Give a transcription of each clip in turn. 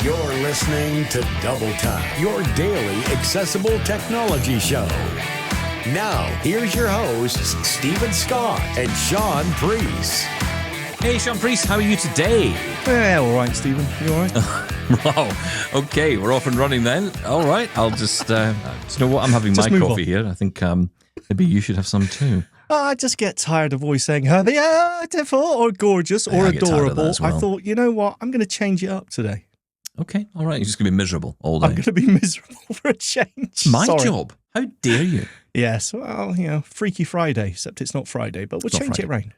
You're listening to Double Time, your daily accessible technology show. Now, here's your hosts, Steven Scott and Shaun Preece. Hey, Shaun Preece, how are you today? Yeah, all right, Steven. You all right? Wow. Okay, we're off and running then. All right, I'll just, you know what? I'm having my coffee here. I think maybe you should have some too. I just get tired of always saying beautiful or gorgeous or adorable. I thought, you know what? I'm going to change it up today. Okay, all right. You're just going to be miserable all day. I'm going to be miserable for a change. My job. How dare you? Yes, well, you know, Freaky Friday, except it's not Friday, but we'll change it around.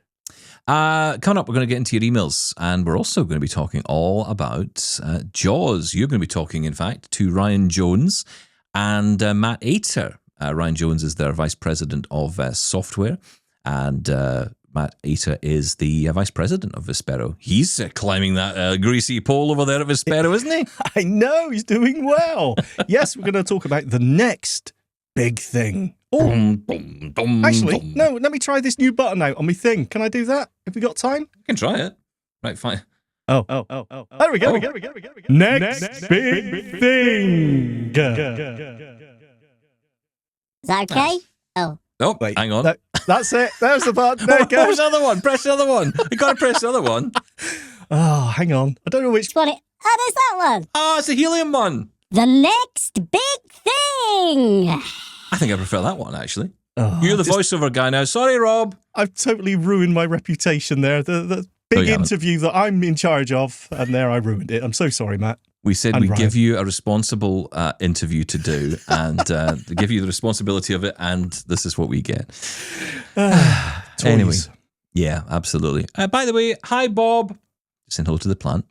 Coming up, we're going to get into your emails, and we're also going to be talking all about Jaws. You're going to be talking, in fact, to Ryan Jones and Matt Ater. Ryan Jones is their Vice President of Software, and Matt Ater is the Vice President of Vispero. He's climbing that greasy pole over there at Vispero, isn't he? I know, he's doing well. Yes, we're going to talk about the next big thing. Oh, actually, no, let me try this new button out on my thing. Can I do that? Have we got time? You can try it. Right, fine. Oh. There we go. Next big thing. Is that okay? Oh. Oh, wait, hang on. That's it. There's the button. There it goes. Press the other one. Press the other one. You got to press the other one. Oh, hang on. I don't know which one. Oh, there's that one. Oh, it's the helium one. The next big thing. I think I prefer that one, actually. Oh, you're the voiceover guy now. Sorry, Rob. I've totally ruined my reputation there. The big interview that I'm in charge of, and there I ruined it. I'm so sorry, Matt. We said we'd give you a responsible interview to do and give you the responsibility of it, and this is what we get. Anyway, yeah, absolutely. By the way, hi, Bob. Saying hello to the plant.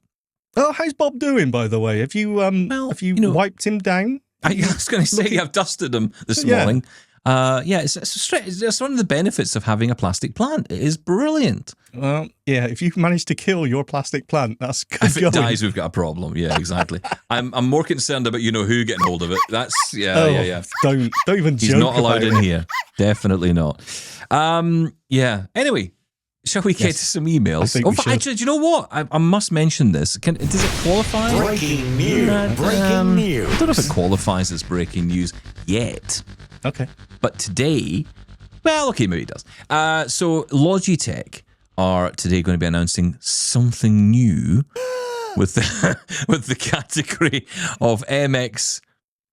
Oh, how's Bob doing, by the way? Have you wiped him down? I was going to say, I've dusted him this morning. It's one of the benefits of having a plastic plant. It is brilliant. Well, yeah, if you manage to kill your plastic plant, that's good. If it dies, we've got a problem. Yeah, exactly. I'm more concerned about who getting hold of it. That's yeah. Don't even joke. He's not allowed in here. Definitely not. Anyway, shall we get to some emails? Actually, do you know what? I must mention this. Does it qualify? Breaking news. Breaking news. I don't know if it qualifies as breaking news yet. Okay. But today, well, okay, maybe it does. So Logitech are today going to be announcing something new with the category of MX,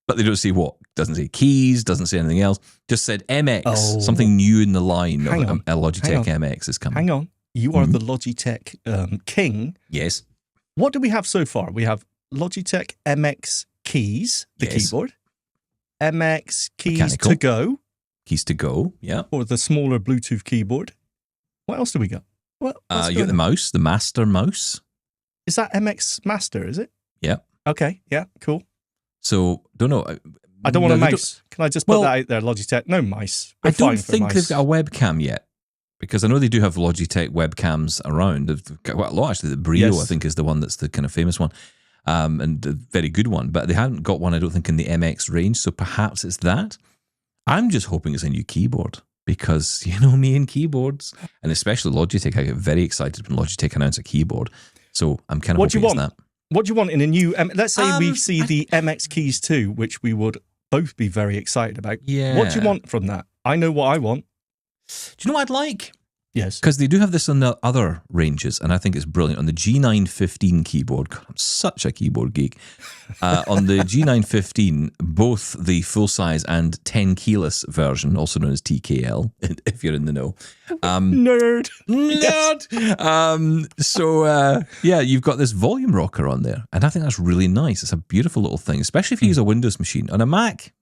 but they don't say what. Doesn't say keys, doesn't say anything else. Just said MX, something new in the line of Logitech MX is coming. Hang on. You are the Logitech king. Yes. What do we have so far? We have Logitech MX keys, the keyboard. MX keys Mechanical. to go. Keys to go, yeah. Or the smaller Bluetooth keyboard. What else do we got? You got the mouse, the master mouse. Is that MX Master, is it? Yeah. Okay, yeah, cool. So, don't know. I don't want a mouse. Can I just put that out there, Logitech? No mice. I don't think they've got a webcam yet. Because I know they do have Logitech webcams around. They've got quite a lot, actually. The Brio, I think, is the one that's the kind of famous one. And the very good one. But they haven't got one, I don't think, in the MX range. So perhaps it's that. I'm just hoping it's a new keyboard. Because, you know me and keyboards. And especially Logitech. I get very excited when Logitech announce a keyboard. So I'm kind of hoping it's that. What do you want in a new... let's say we see the MX Keys 2, which we would both be very excited about. Yeah. What do you want from that? I know what I want. Do you know what I'd like? Yes. Because they do have this on the other ranges, and I think it's brilliant. On the G915 keyboard, God, I'm such a keyboard geek. On the G915, both the full-size and 10 keyless version, also known as TKL, if you're in the know. Nerd. You've got this volume rocker on there, and I think that's really nice. It's a beautiful little thing, especially if you use a Windows machine. On a Mac,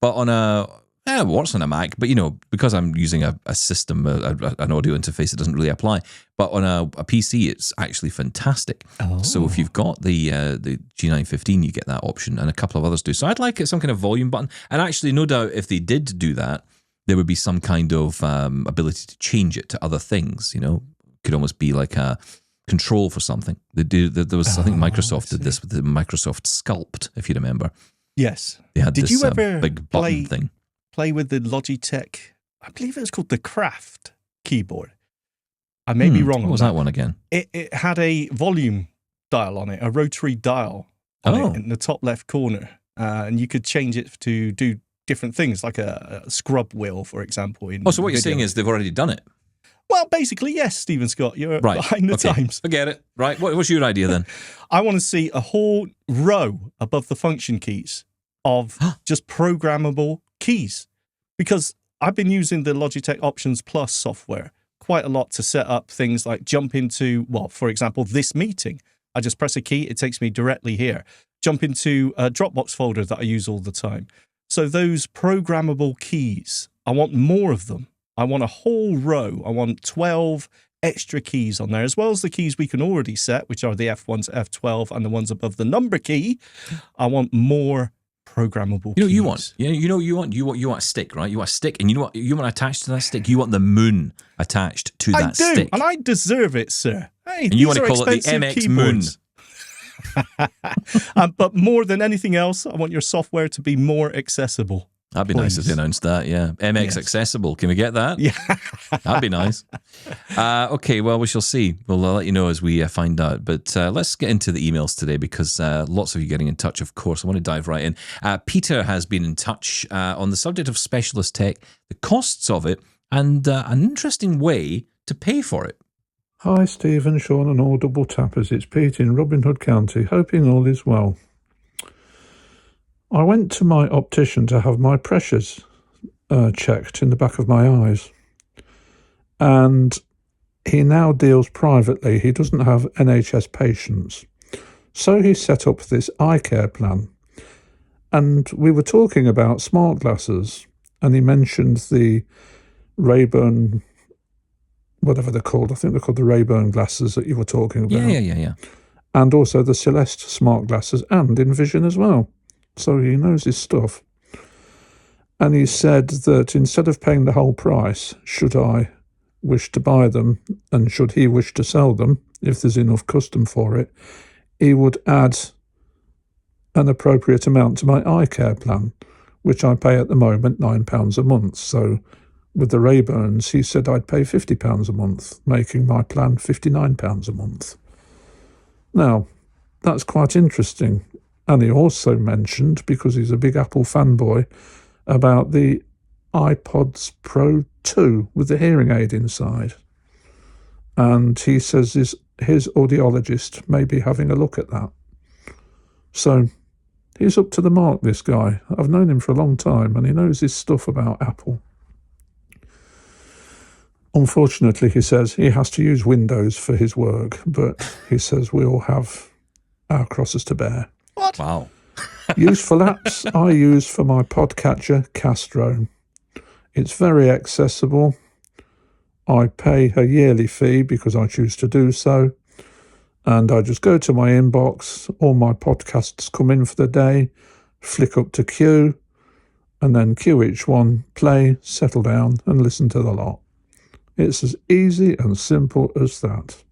but on a... it works on a Mac, but because I'm using a system, an audio interface, it doesn't really apply. But on a PC, it's actually fantastic. Oh. So if you've got the G915, you get that option, and a couple of others do. So I'd like some kind of volume button. And actually, no doubt, if they did do that, there would be some kind of ability to change it to other things. Could almost be like a control for something. There was, I think Microsoft did this with the Microsoft Sculpt, if you remember. Yes. They had did this you ever big button thing. Play with the Logitech, I believe it was called the Craft keyboard. I may be wrong on What was that one again? It had a volume dial on it, a rotary dial. on Oh. it in the top left corner. And you could change it to do different things, like a scrub wheel, for example. So what you're saying is they've already done it? Well, basically, yes, Stephen Scott, you're Right. behind the times. I get it. Right. What's your idea then? I want to see a whole row above the function keys of just programmable keys, because I've been using the Logitech Options Plus software quite a lot to set up things like jump into, well, for example, this meeting. I just press a key, it takes me directly here. Jump into a Dropbox folder that I use all the time. So those programmable keys, I want more of them. I want a whole row. I want 12 extra keys on there, as well as the keys we can already set, which are the F1 to F12 and the ones above the number key. I want more programmable keys. You want a stick, right? You want a stick, and you know what you want attached to that stick? You want the moon attached to that stick. And I deserve it, sir. Hey, and you want to call it the MX keyboards. Moon. But more than anything else, I want your software to be more accessible. That'd be nice if they announced that, yeah. MX accessible. Can we get that? Yeah. That'd be nice. Okay, well, we shall see. We'll let you know as we find out. But let's get into the emails today, because lots of you getting in touch, of course. I want to dive right in. Peter has been in touch on the subject of specialist tech, the costs of it, and an interesting way to pay for it. Hi, Steven, Shaun and all double tappers. It's Pete in Robin Hood County, hoping all is well. I went to my optician to have my pressures checked in the back of my eyes. And he now deals privately. He doesn't have NHS patients. So he set up this eye care plan. And we were talking about smart glasses, and he mentioned the Rayburn, whatever they're called. I think they're called the Rayburn glasses that you were talking about. Yeah. And also the Celeste smart glasses and Envision as well. So he knows his stuff. And he said that instead of paying the whole price, should I wish to buy them and should he wish to sell them, if there's enough custom for it, he would add an appropriate amount to my eye care plan, which I pay at the moment £9 a month. So with the Rayburns, he said I'd pay £50 a month, making my plan £59 a month. Now, that's quite interesting. And he also mentioned, because he's a big Apple fanboy, about the iPods Pro 2 with the hearing aid inside. And he says his audiologist may be having a look at that. So he's up to the mark, this guy. I've known him for a long time, and he knows his stuff about Apple. Unfortunately, he says he has to use Windows for his work, but he says we all have our crosses to bear. What? Wow. Useful apps I use for my podcatcher, Castro. It's very accessible. I pay a yearly fee because I choose to do so. And I just go to my inbox, all my podcasts come in for the day, flick up to queue, and then queue each one, play, settle down, and listen to the lot. It's as easy and simple as that.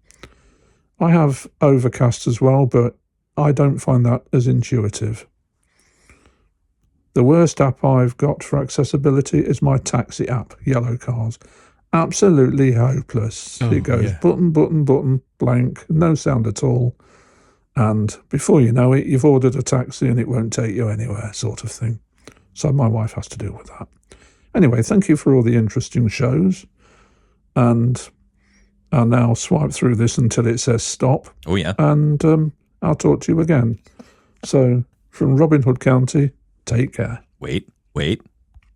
I have Overcast as well, but I don't find that as intuitive. The worst app I've got for accessibility is my taxi app, Yellow Cars. Absolutely hopeless. It goes button, button, button, blank, no sound at all. And before you know it, you've ordered a taxi and it won't take you anywhere, sort of thing. So my wife has to deal with that. Anyway, thank you for all the interesting shows. And I'll now swipe through this until it says stop. Oh, yeah. And I'll talk to you again. So, from Robin Hood County, take care. Wait.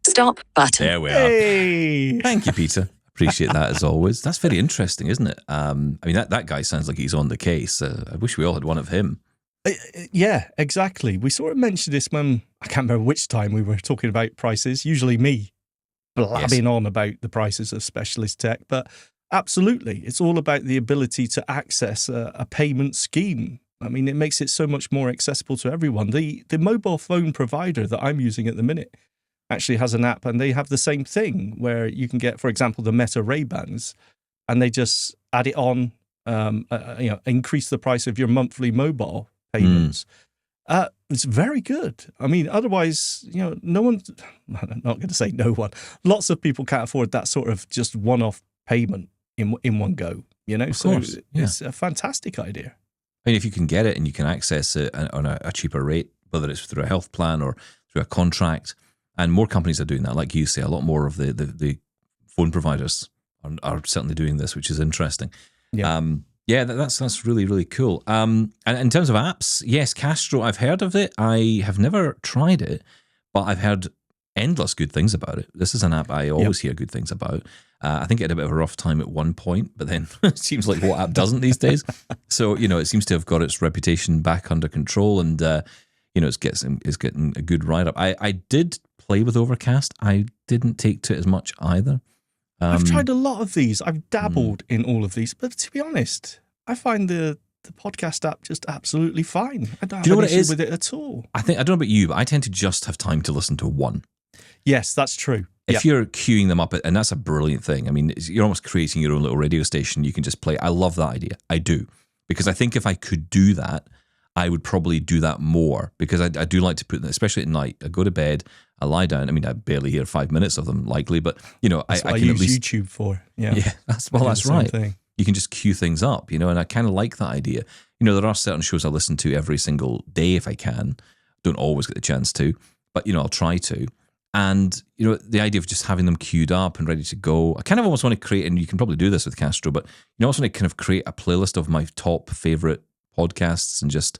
Stop button. There we are. Hey! Thank you, Peter. Appreciate that as always. That's very interesting, isn't it? I mean, that guy sounds like he's on the case. I wish we all had one of him. Yeah, exactly. We sort of mentioned this when, I can't remember which time we were talking about prices, usually me blabbing on about the prices of specialist tech, but absolutely, it's all about the ability to access a payment scheme. I mean, it makes it so much more accessible to everyone. The mobile phone provider that I'm using at the minute actually has an app, and they have the same thing where you can get, for example, the Meta Ray-Bans, and they just add it on, increase the price of your monthly mobile payments. It's very good. I mean, otherwise, no one, I'm not going to say no one, lots of people can't afford that sort of just one-off payment in one go, Of so course, yeah. it's a fantastic idea. I mean, if you can get it and you can access it on a cheaper rate, whether it's through a health plan or through a contract, and more companies are doing that, like you say, a lot more of the phone providers are certainly doing this, which is interesting. Yeah. That's really, really cool. And in terms of apps, yes, Castro, I've heard of it. I have never tried it, but I've heard endless good things about it. This is an app I always hear good things about. I think it had a bit of a rough time at one point, but then it seems like what app doesn't these days? So, it seems to have got its reputation back under control, and, it's getting a good write-up. I did play with Overcast. I didn't take to it as much either. I've tried a lot of these. I've dabbled in all of these, but to be honest, I find the podcast app just absolutely fine. I don't have an issue with it at all. I don't know about you, but I tend to just have time to listen to one. Yes, that's true. If you're queuing them up, and that's a brilliant thing. I mean, you're almost creating your own little radio station. You can just play. I love that idea. I do. Because I think if I could do that, I would probably do that more, because I do like to put them, especially at night. I go to bed, I lie down. I mean, I barely hear 5 minutes of them, likely, but that's what I can use at least YouTube for. Yeah, that's right. Thing. You can just queue things up, and I kind of like that idea. There are certain shows I listen to every single day if I can. Don't always get the chance to, but I'll try to. And the idea of just having them queued up and ready to go, I kind of almost want to create, and you can probably do this with Castro, but you also want to kind of create a playlist of my top favorite podcasts, and just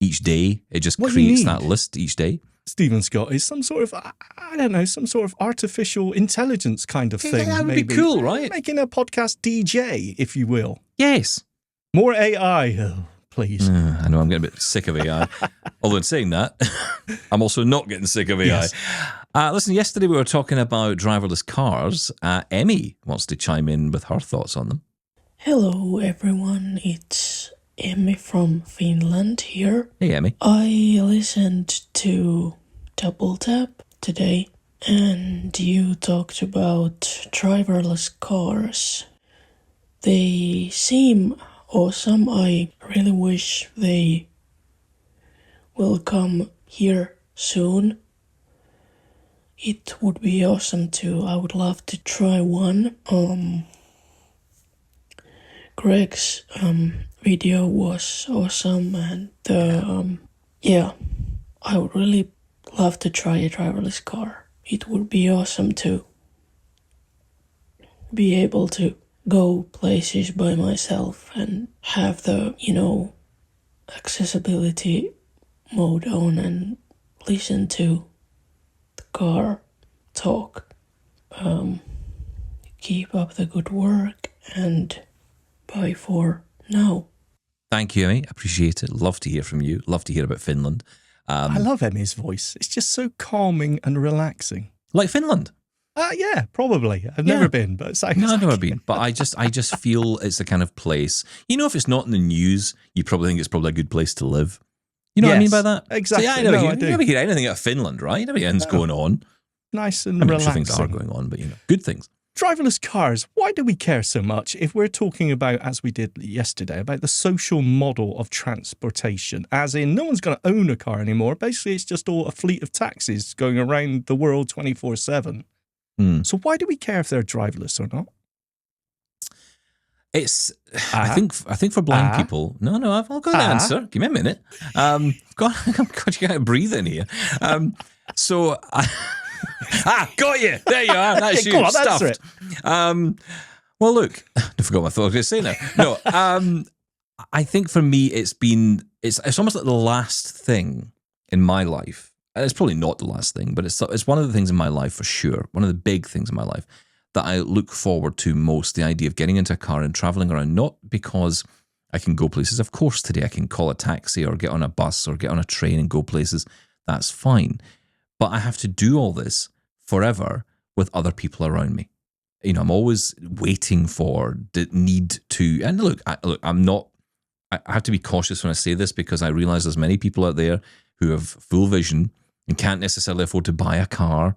each day it just creates that list each day. Stephen Scott is some sort of, I don't know, some sort of artificial intelligence kind of thing. That would be cool, right? Making a podcast DJ, if you will. Yes. More AI, please. I know, I'm getting a bit sick of AI. Although in saying that, I'm also not getting sick of AI. Yes. Listen, yesterday we were talking about driverless cars. Emmy wants to chime in with her thoughts on them. Hello, everyone. It's Emmy from Finland here. Hey, Emmy. I listened to Double Tap today, and you talked about driverless cars. They seem awesome. I really wish they will come here soon. It would be awesome too. I would love to try one. Greg's video was awesome, and I would really love to try a driverless car. It would be awesome to be able to go places by myself and have the, accessibility mode on and listen to the car talk. Keep up the good work, and bye for now. Thank you, Emmy. Appreciate it. Love to hear from you. Love to hear about Finland. I love Emmy's voice. It's just so calming and relaxing. Like Finland? Yeah, probably. I've never been, but it sounds I've never like been. But I just feel it's the kind of place. If it's not in the news, you probably think it's probably a good place to live. You know what I mean by that? Exactly. So, I never hear anything out of Finland, right? You never hear anything going on. Nice and relaxing. relaxing. I'm sure things are going on, but good things. Driverless cars, why do we care so much if we're talking about, as we did yesterday, about the social model of transportation? As in, no one's going to own a car anymore. Basically, it's just all a fleet of taxis going around the world 24/7. So why do we care if they're driverless or not? It's, I think for blind people, no, I've got an answer. Give me a minute. God, you can't breathe in here. Got you. There you are. That's you. Go on, stuffed. answer it. Well, look, I forgot what I thought I was going to say now. No, I think for me, it's almost like the last thing in my life. And it's probably not the last thing, but it's one of the things in my life for sure. One of the big things in my life that I look forward to most. The idea of getting into a car and traveling around, not because I can go places. Of course, today I can call a taxi or get on a bus or get on a train and go places. That's fine. But I have to do all this forever with other people around me. I'm always waiting for the need to. And look, I'm not. I have to be cautious when I say this, because I realize there's many people out there who have full vision and can't necessarily afford to buy a car.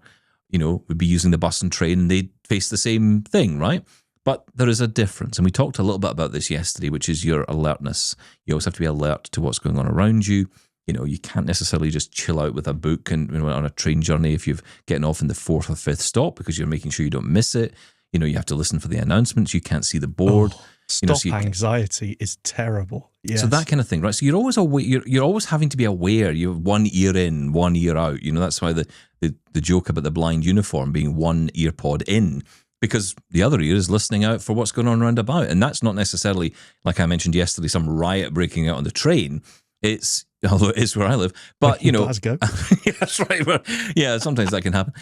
Would be using the bus and train, and they face the same thing, right? But there is a difference, and we talked a little bit about this yesterday, which is your alertness. You always have to be alert to what's going on around you. You can't necessarily just chill out with a book and on a train journey if you've getting off in the 4th or 5th stop, because you're making sure you don't miss it. You have to listen for the announcements. You can't see the board. Stop anxiety is terrible. Yes. So that kind of thing, right? So you're always aware, you're always having to be aware. You're one ear in, one ear out. That's why the joke about the blind uniform being one ear pod in, because the other ear is listening out for what's going on around about. And that's not necessarily, like I mentioned yesterday, some riot breaking out on the train. It's, although it is where I live, but Glasgow. Yeah, that's right. Yeah, sometimes that can happen.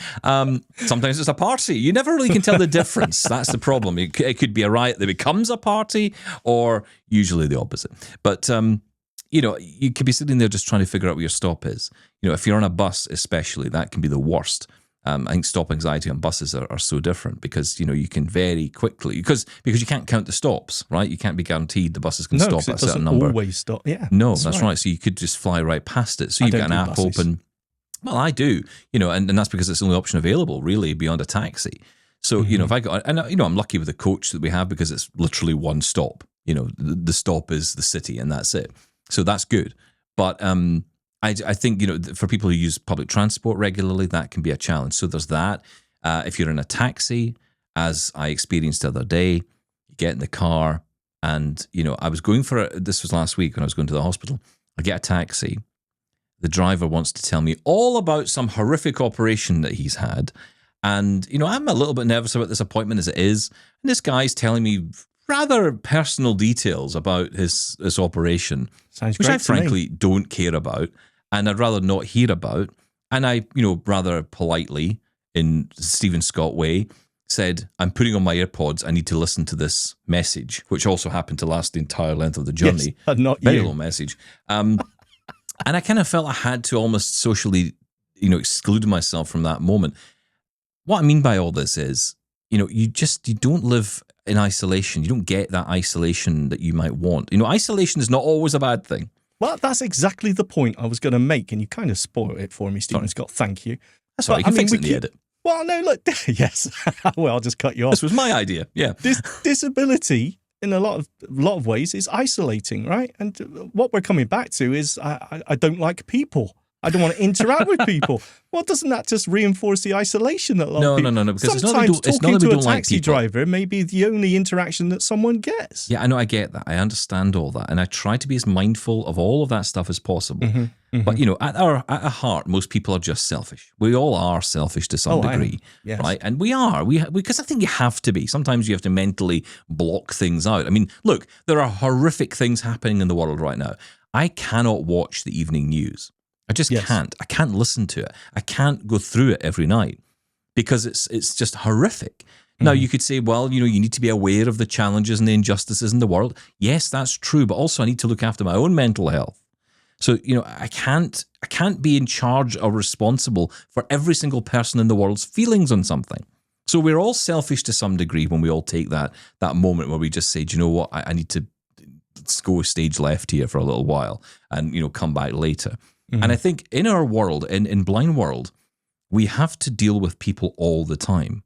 Sometimes it's a party. You never really can tell the difference. That's the problem. It could be a riot that becomes a party, or usually the opposite. But you could be sitting there just trying to figure out where your stop is. If you're on a bus, especially, that can be the worst. I think stop anxiety on buses are so different because, you can very quickly, because you can't count the stops, right? You can't be guaranteed the buses can stop at a certain number. Always stop. Yeah. No, that's right. So you could just fly right past it. So you've got an app open. Well, I do, and that's because it's the only option available, really, beyond a taxi. So, if I got, and I'm lucky with the coach that we have because it's literally one stop. The stop is the city and that's it. So that's good. But, I think, for people who use public transport regularly, that can be a challenge. So there's that. If you're in a taxi, as I experienced the other day, you get in the car and, I was going this was last week when I was going to the hospital. I get a taxi. The driver wants to tell me all about some horrific operation that he's had. And, I'm a little bit nervous about this appointment as it is. And this guy's telling me rather personal details about his operation, which I frankly don't care about. And I'd rather not hear about. And I, rather politely, in Stephen Scott way, said, I'm putting on my AirPods. I need to listen to this message, which also happened to last the entire length of the journey. Yes, not very you. long message. And I kind of felt I had to almost socially, exclude myself from that moment. What I mean by all this is, you don't live in isolation. You don't get that isolation that you might want. Isolation is not always a bad thing. Well, that's exactly the point I was going to make, and you kind of spoiled it for me, Stephen Scott. Thank you. That's right. You can fix it in the edit. Well, no, look, yes. Well, I'll just cut you off. This was my idea. Yeah. This disability, in a lot of ways, is isolating, right? And what we're coming back to is I don't like people. I don't want to interact with people. Well, doesn't that just reinforce the isolation that a lot of people... No, because sometimes it's not that we don't like taxi people. driver may be the only interaction that someone gets. Yeah, I know, I get that. I understand all that. And I try to be as mindful of all of that stuff as possible. But, at our heart, most people are just selfish. We all are selfish to some degree, yes. right? And we are. Because I think you have to be. Sometimes you have to mentally block things out. I mean, look, there are horrific things happening in the world right now. I cannot watch the evening news. I just can't. I can't listen to it. I can't go through it every night because it's just horrific. Now, you could say, well, you need to be aware of the challenges and the injustices in the world. Yes, that's true. But also I need to look after my own mental health. So, I can't be in charge or responsible for every single person in the world's feelings on something. So we're all selfish to some degree when we all take that moment where we just say, do you know what? I need to go stage left here for a little while and, come back later. And I think in our world, in blind world, we have to deal with people all the time.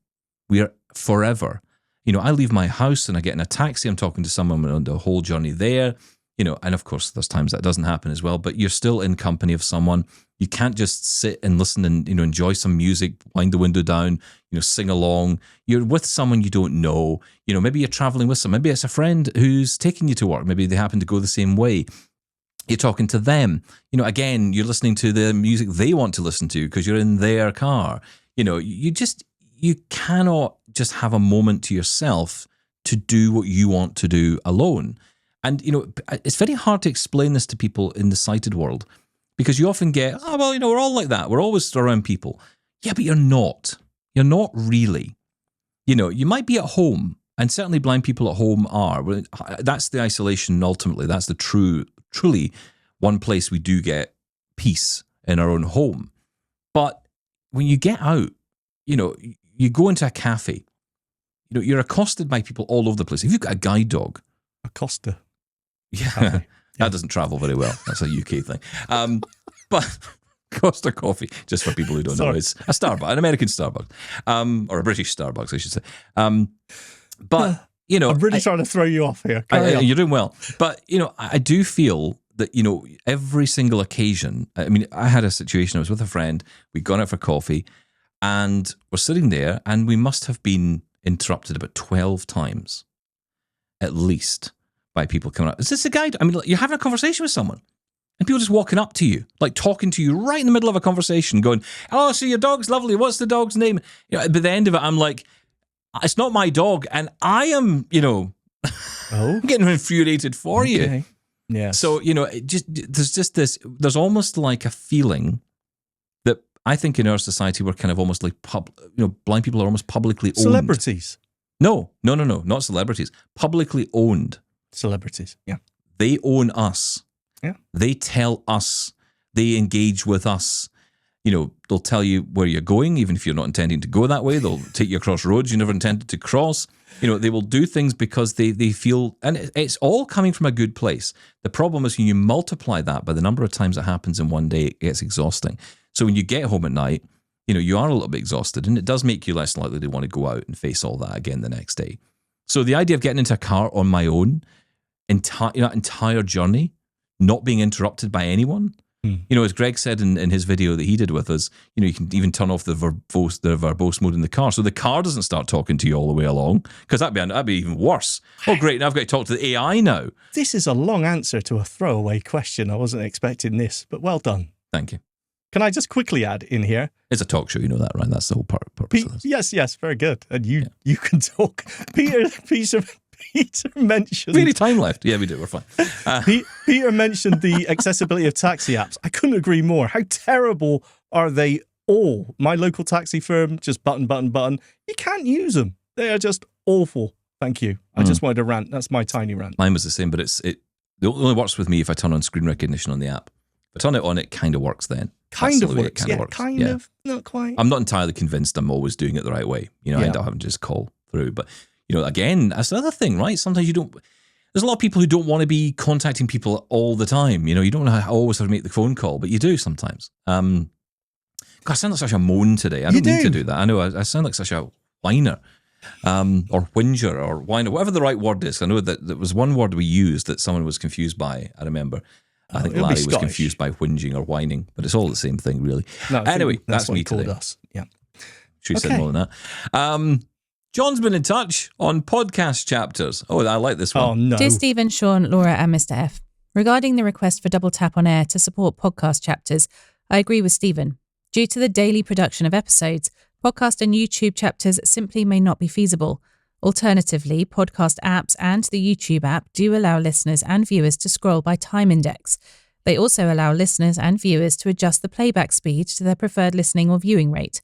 We are forever. I leave my house and I get in a taxi. I'm talking to someone on the whole journey there. And of course, there's times that doesn't happen as well. But you're still in company of someone. You can't just sit and listen and enjoy some music, wind the window down, sing along. You're with someone you don't know. Maybe you're traveling with someone. Maybe it's a friend who's taking you to work. Maybe they happen to go the same way. You're talking to them. Again, you're listening to the music they want to listen to because you're in their car. You cannot just have a moment to yourself to do what you want to do alone. And, it's very hard to explain this to people in the sighted world because you often get, we're all like that. We're always around people. Yeah, but you're not. You're not really. You might be at home, and certainly blind people at home are. That's the isolation ultimately. That's the truly one place we do get peace in our own home. But when you get out, you go into a cafe, you're accosted by people all over the place. If you've got a guide dog. Acosta. Yeah, that doesn't travel very well. That's a UK thing. But Costa Coffee, just for people who don't know, it's a Starbucks, an American Starbucks, or a British Starbucks, I should say. But I'm really trying to throw you off here. You're doing well. But, I do feel that, every single occasion, I had a situation, I was with a friend, we'd gone out for coffee, and we're sitting there, and we must have been interrupted about 12 times. at least, by people coming up. Is this a guide? I mean, you're having a conversation with someone and people just walking up to you, like talking to you right in the middle of a conversation going, oh, so your dog's lovely. What's the dog's name? You know, by the end of it, I'm like, it's not my dog. And I am, getting infuriated for you. Yeah. So, there's almost like a feeling that I think in our society, we're kind of almost like, blind people are almost publicly owned. Celebrities. No, not celebrities. Publicly owned. Celebrities, yeah. They own us. Yeah. They tell us. They engage with us. They'll tell you where you're going, even if you're not intending to go that way. They'll take you across roads you never intended to cross. They will do things because they feel, and it's all coming from a good place. The problem is when you multiply that by the number of times it happens in one day, it gets exhausting. So when you get home at night, you are a little bit exhausted, and it does make you less likely to want to go out and face all that again the next day. So the idea of getting into a car on my own, entire journey, not being interrupted by anyone, as Greg said in his video that he did with us, you can even turn off the verbose mode in the car, so the car doesn't start talking to you all the way along, because that'd be even worse. Oh, great! Now I've got to talk to the AI now. This is a long answer to a throwaway question. I wasn't expecting this, but well done. Thank you. Can I just quickly add in here? It's a talk show, you know that, right? That's the whole purpose of this. Yes, very good. And you can talk. Peter mentioned... Really time left? Yeah, we do. We're fine. Peter mentioned the accessibility of taxi apps. I couldn't agree more. How terrible are they all? My local taxi firm, just button. You can't use them. They are just awful. Thank you. I just wanted to rant. That's my tiny rant. Mine was the same, but it only works with me if I turn on screen recognition on the app. If I turn it on, it kind of works then. Kind of works. Kind of, not quite. I'm not entirely convinced I'm always doing it the right way. I end up having to just call through. But, again, that's another thing, right? Sometimes there's a lot of people who don't want to be contacting people all the time. You don't always have to make the phone call, but you do sometimes. God, I sound like such a moan today. I don't mean to do that. I know I sound like such a whiner. Or whinger or whiner, whatever the right word is. I know that there was one word we used that someone was confused by, I remember. I think Larry was confused by whinging or whining, but it's all the same thing, really. No, anyway, that's what me he called today. us. Yeah. Should we say more than that? John's been in touch on podcast chapters. Oh, I like this one. Oh, no. Dear Steven, Shaun, Laura and Mr. F, regarding the request for Double Tap on Air to support podcast chapters, I agree with Steven. Due to the daily production of episodes, podcast and YouTube chapters simply may not be feasible. Alternatively, podcast apps and the YouTube app do allow listeners and viewers to scroll by time index. They also allow listeners and viewers to adjust the playback speed to their preferred listening or viewing rate.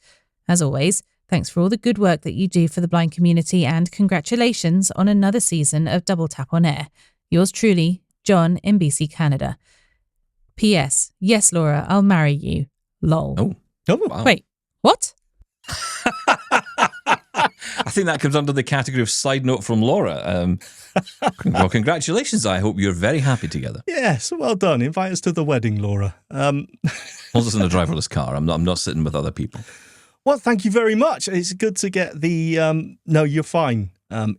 As always, thanks for all the good work that you do for the blind community, and congratulations on another season of Double Tap on Air. Yours truly, John in BC, Canada. P.S. Yes, Laura, I'll marry you. Lol. Oh, wow. Wait, what? I think that comes under the category of side note from Laura. Well, congratulations. I hope you're very happy together. Yes, well done. Invite us to the wedding, Laura. As long as it's in a driverless car. I'm not sitting with other people. Well, thank you very much. It's good to get the no, you're fine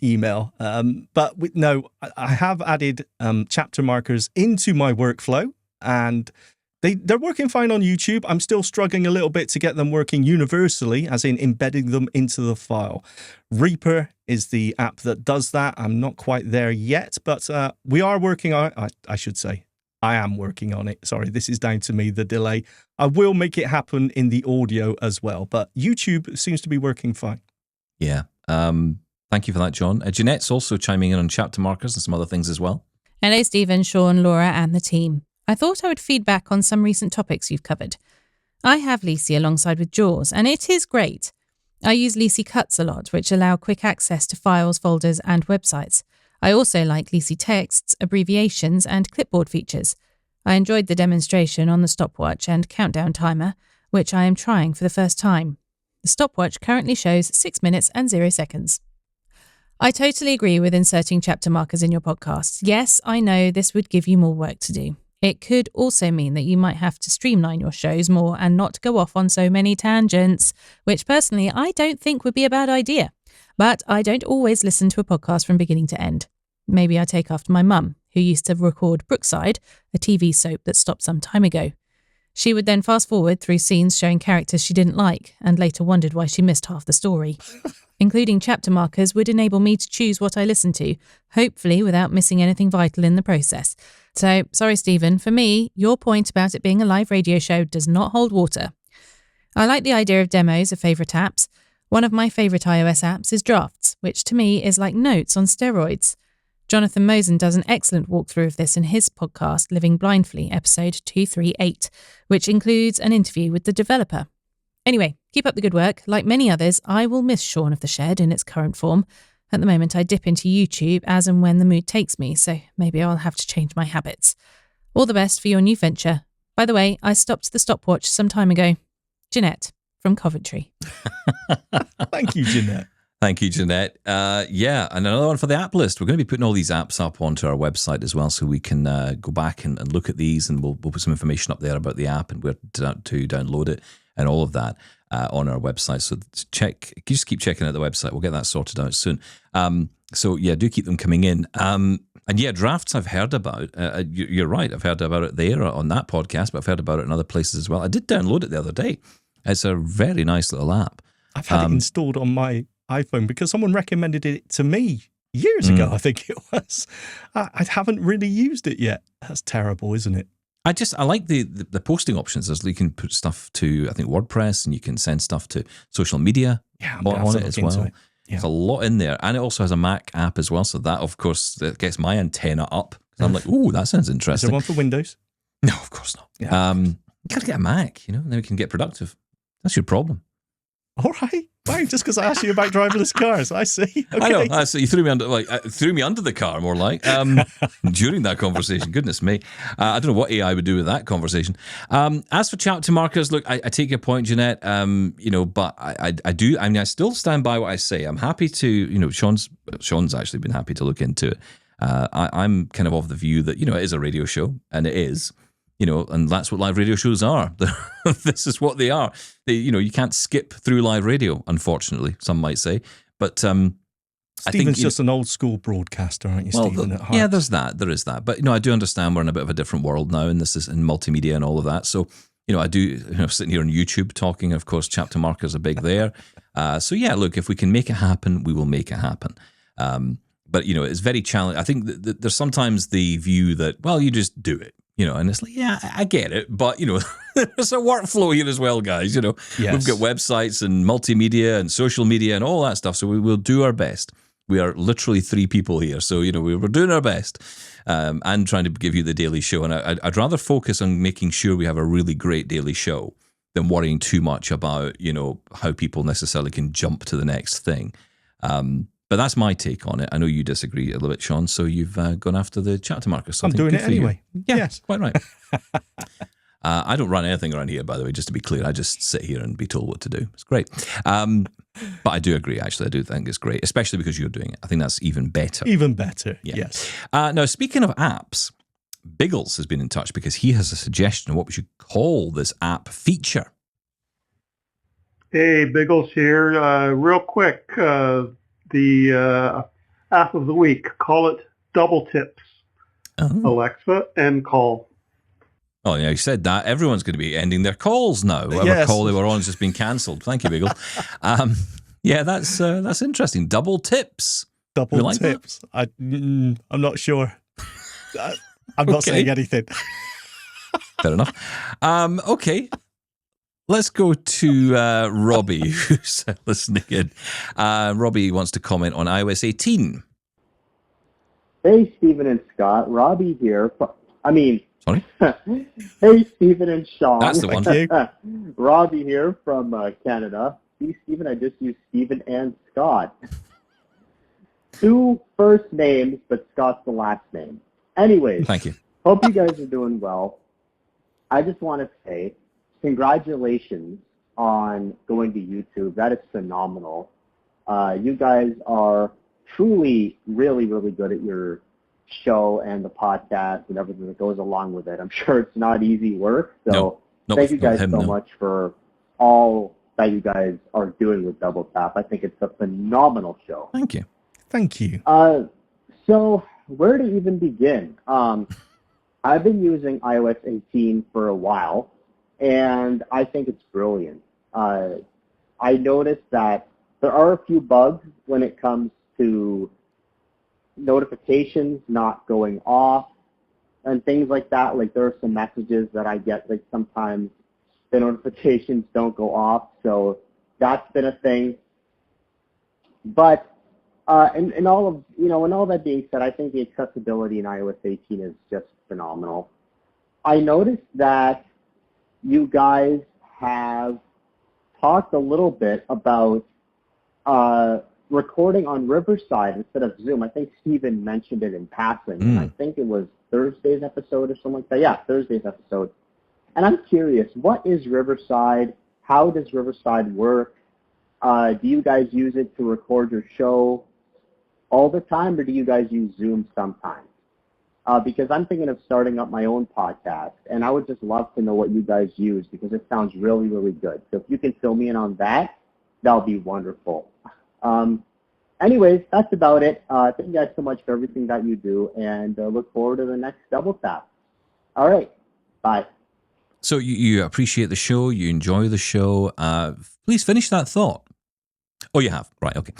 email. But I have added chapter markers into my workflow, and they're working fine on YouTube. I'm still struggling a little bit to get them working universally, as in embedding them into the file. Reaper is the app that does that. I'm not quite there yet, but we are working on it. I should say I am working on it. Sorry, this is down to me, the delay. I will make it happen in the audio as well, but YouTube seems to be working fine. Yeah. Thank you for that, John. Jeanette's also chiming in on chapter markers and some other things as well. Hello, Steven, Shaun, Laura and the team. I thought I would feedback on some recent topics you've covered. I have Leasy alongside with JAWS, and it is great. I use Leasy Cuts a lot, which allow quick access to files, folders, and websites. I also like Leasy Texts, abbreviations, and clipboard features. I enjoyed the demonstration on the stopwatch and countdown timer, which I am trying for the first time. The stopwatch currently shows 6 minutes and 0 seconds. I totally agree with inserting chapter markers in your podcast. Yes, I know this would give you more work to do. It could also mean that you might have to streamline your shows more and not go off on so many tangents, which personally I don't think would be a bad idea. But I don't always listen to a podcast from beginning to end. Maybe I take after my mum, who used to record Brookside, a TV soap that stopped some time ago. She would then fast forward through scenes showing characters she didn't like and later wondered why she missed half the story. Including chapter markers would enable me to choose what I listen to, hopefully without missing anything vital in the process. So, sorry Stephen, for me, your point about it being a live radio show does not hold water. I like the idea of demos of favourite apps. One of my favourite iOS apps is Drafts, which to me is like notes on steroids. Jonathan Mosen does an excellent walkthrough of this in his podcast, Living Blindly, episode 238, which includes an interview with the developer. Anyway, keep up the good work. Like many others, I will miss Shaun of the Shed in its current form. At the moment, I dip into YouTube as and when the mood takes me, so maybe I'll have to change my habits. All the best for your new venture. By the way, I stopped the stopwatch some time ago. Jeanette, from Coventry. Thank you, Jeanette. Thank you, Jeanette. Yeah, and another one for the app list. We're going to be putting all these apps up onto our website as well, so we can go back and look at these, and we'll put some information up there about the app and where to download it and all of that on our website. So just keep checking out the website. We'll get that sorted out soon. So yeah, do keep them coming in. And yeah, Drafts I've heard about. You're right. I've heard about it there on that podcast, but I've heard about it in other places as well. I did download it the other day. It's a very nice little app. I've had it installed on my iPhone because someone recommended it to me years ago, I think it was. I haven't really used it yet. That's terrible, isn't it? I like the posting options. You can put stuff to, I think, WordPress, and you can send stuff to social media on it as well. Yeah. There's a lot in there. And it also has a Mac app as well. So that, of course, that gets my antenna up. I'm like, ooh, that sounds interesting. Is there one for Windows? No, of course not. Yeah. You got to get a Mac, then we can get productive. That's your problem. All right. Wow, just because I asked you about driverless cars. I see. Okay. I know. So you threw me under the car, more like, during that conversation. Goodness me. I don't know what AI would do with that conversation. As for chapter markers, look, I take your point, Jeanette, but I do. I mean, I still stand by what I say. I'm happy to, Shaun's actually been happy to look into it. I'm kind of the view that, it is a radio show, and it is. And that's what live radio shows are. This is what they are. You can't skip through live radio, unfortunately, some might say. But I think just an old school broadcaster, aren't you, Stephen? At heart? Yeah, there is that. But I do understand we're in a bit of a different world now, and this is in multimedia and all of that. So I do sitting here on YouTube talking. Of course, chapter markers are big there. So yeah, look, if we can make it happen, we will make it happen. But it's very challenging. I think that there's sometimes the view that, well, you just do it. And it's like, yeah, I get it, but there's a workflow here as well, guys. Yes. We've got websites and multimedia and social media and all that stuff, so we will do our best. We are literally 3 people here, so we're doing our best and trying to give you the daily show. And I'd rather focus on making sure we have a really great daily show than worrying too much about how people necessarily can jump to the next thing. But that's my take on it. I know you disagree a little bit, Shaun, so you've gone after the chapter marker. So I'm doing it anyway. Yeah, yes. Quite right. I don't run anything around here, by the way, just to be clear. I just sit here and be told what to do. It's great. But I do agree, actually. I do think it's great, especially because you're doing it. I think that's even better. Even better, yes. Now, speaking of apps, Biggles has been in touch because he has a suggestion of what we should call this app feature. Hey, Biggles here. Real quick, the app of the week, call it Double Tips. Alexa, and call. Oh, yeah, you said that. Everyone's going to be ending their calls now. Whatever call they were on has just been cancelled. Thank you, Biggle. Yeah, that's interesting. Double tips. Double tips. I'm not sure. I'm not saying anything. Fair enough. Okay. Let's go to Robbie, who's listening in. Robbie wants to comment on iOS 18. Hey, Steven and Scott. Robbie here. Sorry? Hey, Steven and Shaun. That's the one. Robbie here from Canada. See, Steven, I just used Steven and Scott. 2 first names, but Scott's the last name. Anyways. Thank you. Hope you guys are doing well. I just want to say congratulations on going to YouTube. That is phenomenal. You guys are truly really, really good at your show and the podcast and everything that goes along with it. I'm sure it's not easy work. So thank you guys so much for all that you guys are doing with Double Tap. I think it's a phenomenal show. Thank you. Thank you. So where to even begin? I've been using iOS 18 for a while, and I think it's brilliant. I noticed that there are a few bugs when it comes to notifications not going off and things like that. Like, there are some messages that I get, like, sometimes the notifications don't go off, so that's been a thing. But and all of, you know, and all that being said, I think the accessibility in iOS 18 is just phenomenal. I noticed that you guys have talked a little bit about recording on Riverside instead of Zoom. I think Steven mentioned it in passing, and I think it was Thursday's episode or something like that. Yeah, Thursday's episode. And I'm curious, what is Riverside? How does Riverside work? Do you guys use it to record your show all the time, or do you guys use Zoom sometimes? Because I'm thinking of starting up my own podcast, and I would just love to know what you guys use, because it sounds really, really good. So if you can fill me in on that, that'll be wonderful. Anyways, that's about it. Thank you guys so much for everything that you do, and look forward to the next Double Tap. All right, bye. So you appreciate the show, you enjoy the show. Please finish that thought. Oh, you have? Right, okay.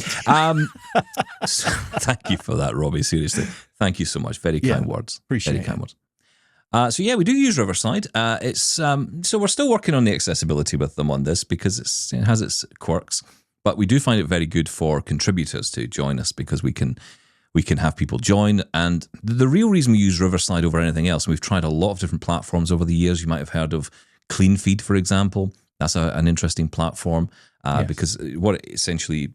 So, thank you for that, Robbie, seriously. Thank you so much. Very kind words. Appreciate Very kind words. So yeah, we do use Riverside. It's so we're still working on the accessibility with them on this, because it has its quirks, but we do find it very good for contributors to join us, because we can have people join. And the real reason we use Riverside over anything else, and we've tried a lot of different platforms over the years. You might have heard of CleanFeed, for example. That's an interesting platform, because what it essentially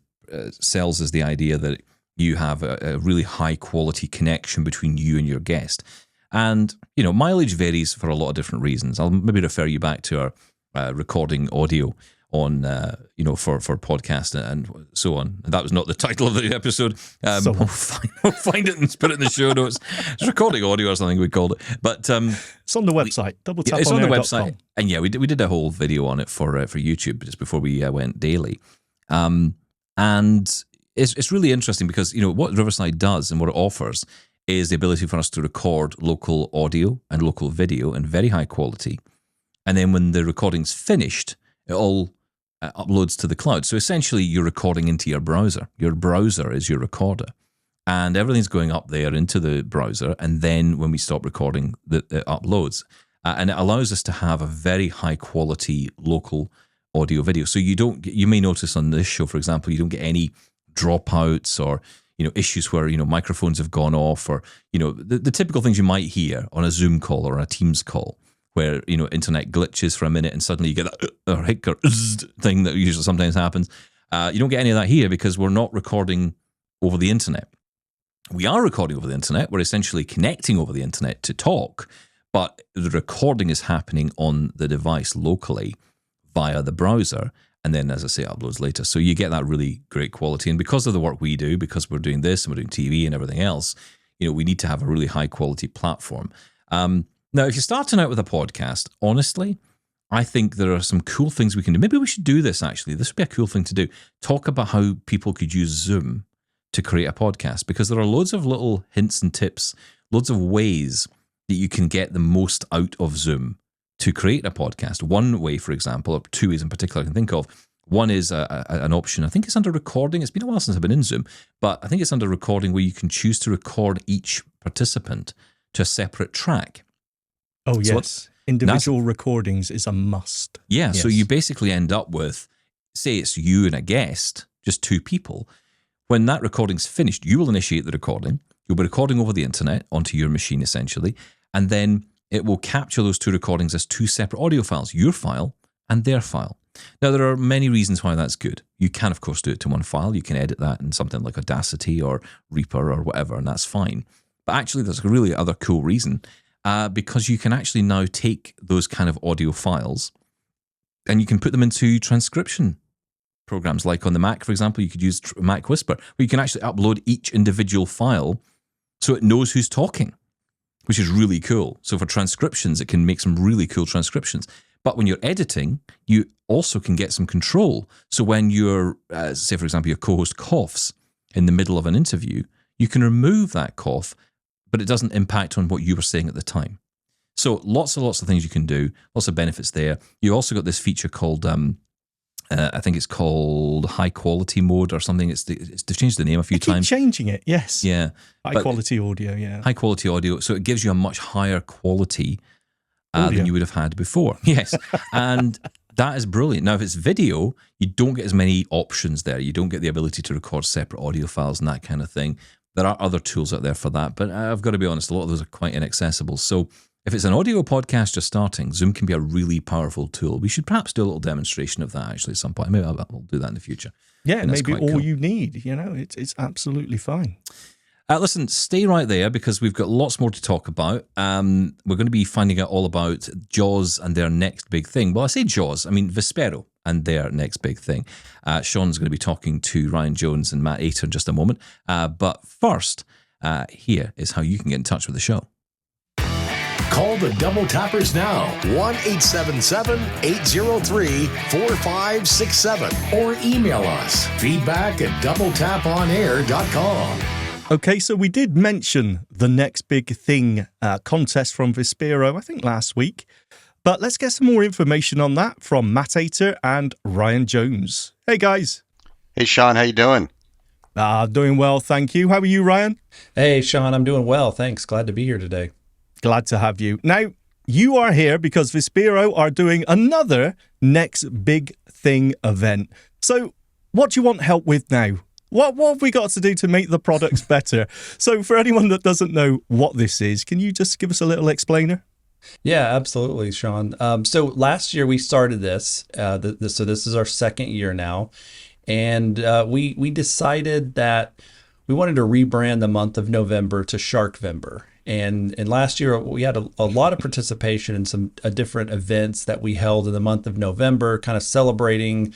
sells is the idea that you have a really high quality connection between you and your guest. And, you know, mileage varies for a lot of different reasons. I'll maybe refer you back to our recording audio on, for podcast and so on. That was not the title of the episode. We'll find it and put it in the show notes. It's recording audio or something we called it. But it's on the website, doubletaponair.com. It's on the website. And yeah, we did a whole video on it for YouTube just before we went daily. And it's really interesting, because, you know, what Riverside does and what it offers is the ability for us to record local audio and local video in very high quality. And then when the recording's finished, it all uploads to the cloud. So essentially, you're recording into your browser. Your browser is your recorder. And everything's going up there into the browser. And then when we stop recording, it uploads. And it allows us to have a very high quality local audio video. So you may notice on this show, for example, you don't get any dropouts or, you know, issues where, you know, microphones have gone off, or, you know, the typical things you might hear on a Zoom call or a Teams call, where, you know, internet glitches for a minute and suddenly you get that hic or thing that usually sometimes happens. You don't get any of that here, because we're not recording over the internet. We are recording over the internet. We're essentially connecting over the internet to talk, but the recording is happening on the device locally via the browser. And then, as I say, it uploads later. So you get that really great quality. And because of the work we do, because we're doing this and we're doing TV and everything else, you know, we need to have a really high quality platform. Now, if you're starting out with a podcast, honestly, I think there are some cool things we can do. Maybe we should do this, actually. This would be a cool thing to do. Talk about how people could use Zoom to create a podcast, because there are loads of little hints and tips, loads of ways that you can get the most out of Zoom to create a podcast. One way, for example, or two ways in particular I can think of. One is an option, I think it's under recording. It's been a while since I've been in Zoom, but I think it's under recording, where you can choose to record each participant to a separate track. Oh, yes. Individual recordings is a must. Yeah, yes. So you basically end up with, say it's you and a guest, just two people. When that recording's finished, you will initiate the recording. You'll be recording over the internet onto your machine, essentially, and then it will capture those two recordings as two separate audio files, your file and their file. Now, there are many reasons why that's good. You can, of course, do it to one file. You can edit that in something like Audacity or Reaper or whatever, and that's fine. But actually, there's a really other cool reason, because you can actually now take those kind of audio files and you can put them into transcription programs. Like on the Mac, for example, you could use Mac Whisper, where you can actually upload each individual file so it knows who's talking, which is really cool. So for transcriptions, it can make some really cool transcriptions. But when you're editing, you also can get some control. So when you're, say, for example, your co-host coughs in the middle of an interview, you can remove that cough, but it doesn't impact on what you were saying at the time. So lots of things you can do, lots of benefits there. You also got this feature called I think it's called high quality mode or something. They've changed the name a few times. Changing it, yes. Yeah. High quality audio, yeah. High quality audio. So it gives you a much higher quality than you would have had before. Yes. And that is brilliant. Now, if it's video, you don't get as many options there. You don't get the ability to record separate audio files and that kind of thing. There are other tools out there for that, but I've got to be honest, a lot of those are quite inaccessible. So if it's an audio podcast just starting, Zoom can be a really powerful tool. We should perhaps do a little demonstration of that actually at some point. Maybe we'll do that in the future. Yeah, maybe all you need, it's absolutely fine. Listen, stay right there because we've got lots more to talk about. We're going to be finding out all about Jaws and their next big thing. Well, I say Jaws, I mean Vispero and their next big thing. Sean's going to be talking to Ryan Jones and Matt Ater in just a moment. But first, here is how you can get in touch with the show. Call the Double Tappers now, 1-877-803-4567, or email us, feedback@doubletaponair.com. Okay, so we did mention the next big thing contest from Vispero, I think last week. But let's get some more information on that from Matt Ater and Ryan Jones. Hey, guys. Hey, Shaun, how you doing? Doing well, thank you. How are you, Ryan? Hey, Shaun, I'm doing well, thanks. Glad to be here today. Glad to have you. Now, you are here because Vispero are doing another next big thing event. So what do you want help with now? What have we got to do to make the products better? So for anyone that doesn't know what this is, can you just give us a little explainer? Yeah, absolutely, Shaun. So last year we started this. So this is our second year now. And we decided that we wanted to rebrand the month of November to Sharkvember. And last year we had a lot of participation in some different events that we held in the month of November, kind of celebrating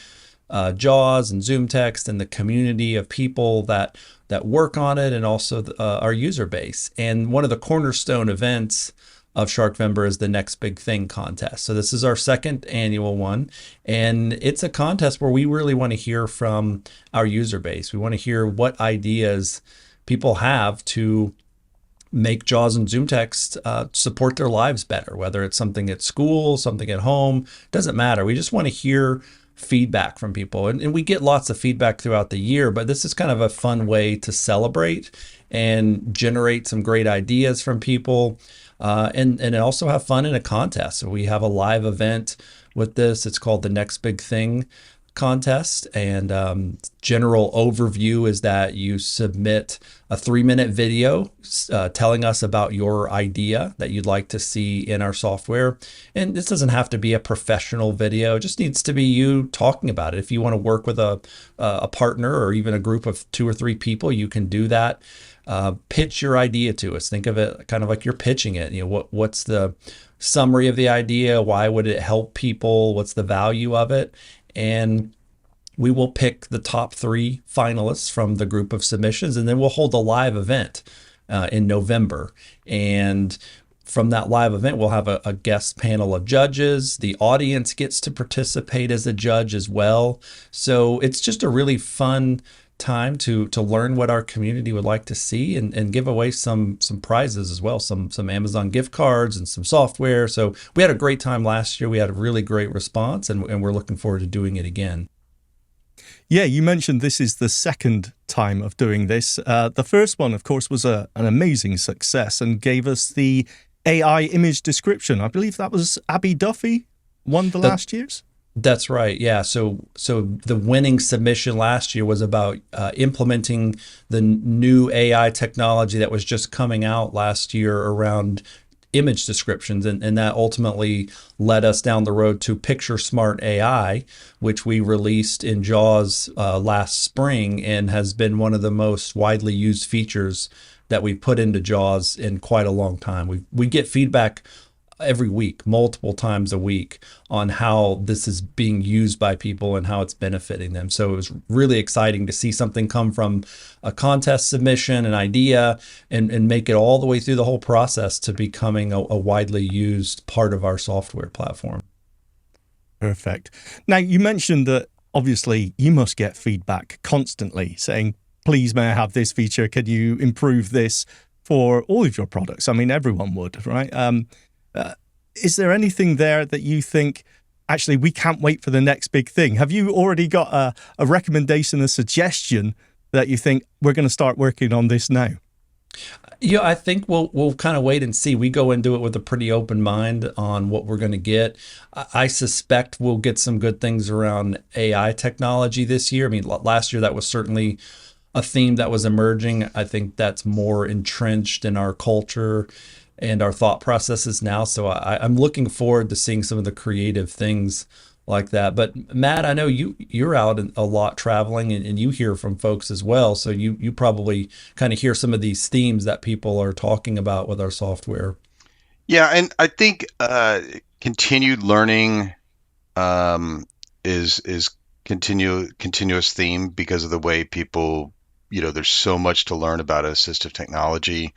JAWS and Zoom Text and the community of people that work on it, and also our user base. And one of the cornerstone events of Sharkvember is the Next Big Thing contest. So this is our second annual one, and it's a contest where we really want to hear from our user base. We want to hear what ideas people have to make JAWS and Zoom Text support their lives better, whether it's something at school, something at home, doesn't matter. We just want to hear feedback from people. And we get lots of feedback throughout the year, but this is kind of a fun way to celebrate and generate some great ideas from people, and also have fun in a contest. So we have a live event with this. It's called the Next Big Thing contest, and general overview is that you submit a 3-minute video telling us about your idea that you'd like to see in our software. And this doesn't have to be a professional video, it just needs to be you talking about it. If you want to work with a partner or even a group of 2 or 3 people, you can do that. Pitch your idea to us. Think of it kind of like you're pitching it. What's the summary of the idea? Why would it help people? What's the value of it? And we will pick the top 3 finalists from the group of submissions, and then we'll hold a live event in November. And from that live event, we'll have a guest panel of judges. The audience gets to participate as a judge as well. So it's just a really fun time to learn what our community would like to see, and give away some prizes as well, some Amazon gift cards and some software. So we had a great time last year. We had a really great response, and we're looking forward to doing it again. Yeah, you mentioned this is the second time of doing this. The first one, of course, was an amazing success and gave us the AI image description. I believe that was Abby Duffy won the last year's. That's right. Yeah. So the winning submission last year was about implementing the new AI technology that was just coming out last year around image descriptions. And that ultimately led us down the road to Picture Smart AI, which we released in JAWS last spring, and has been one of the most widely used features that we put into JAWS in quite a long time. We get feedback every week, multiple times a week, on how this is being used by people and how it's benefiting them. So it was really exciting to see something come from a contest submission, an idea, and make it all the way through the whole process to becoming a widely used part of our software platform. Perfect. Now, you mentioned that obviously you must get feedback constantly saying, please, may I have this feature? Can you improve this for all of your products? I mean, everyone would, right? Is there anything there that you think actually, we can't wait for the next big thing. Have you already got a recommendation, a suggestion that you think we're going to start working on this now? Yeah, I think we'll kind of wait and see. We go into it with a pretty open mind on what we're going to get. I suspect we'll get some good things around AI technology this year. I mean, last year that was certainly a theme that was emerging. I think that's more entrenched in our culture and our thought processes now. So I'm looking forward to seeing some of the creative things like that. But Matt, I know you're out a lot traveling, and you hear from folks as well. So you probably kind of hear some of these themes that people are talking about with our software. Yeah, and I think continued learning is continuous theme because of the way people, there's so much to learn about assistive technology,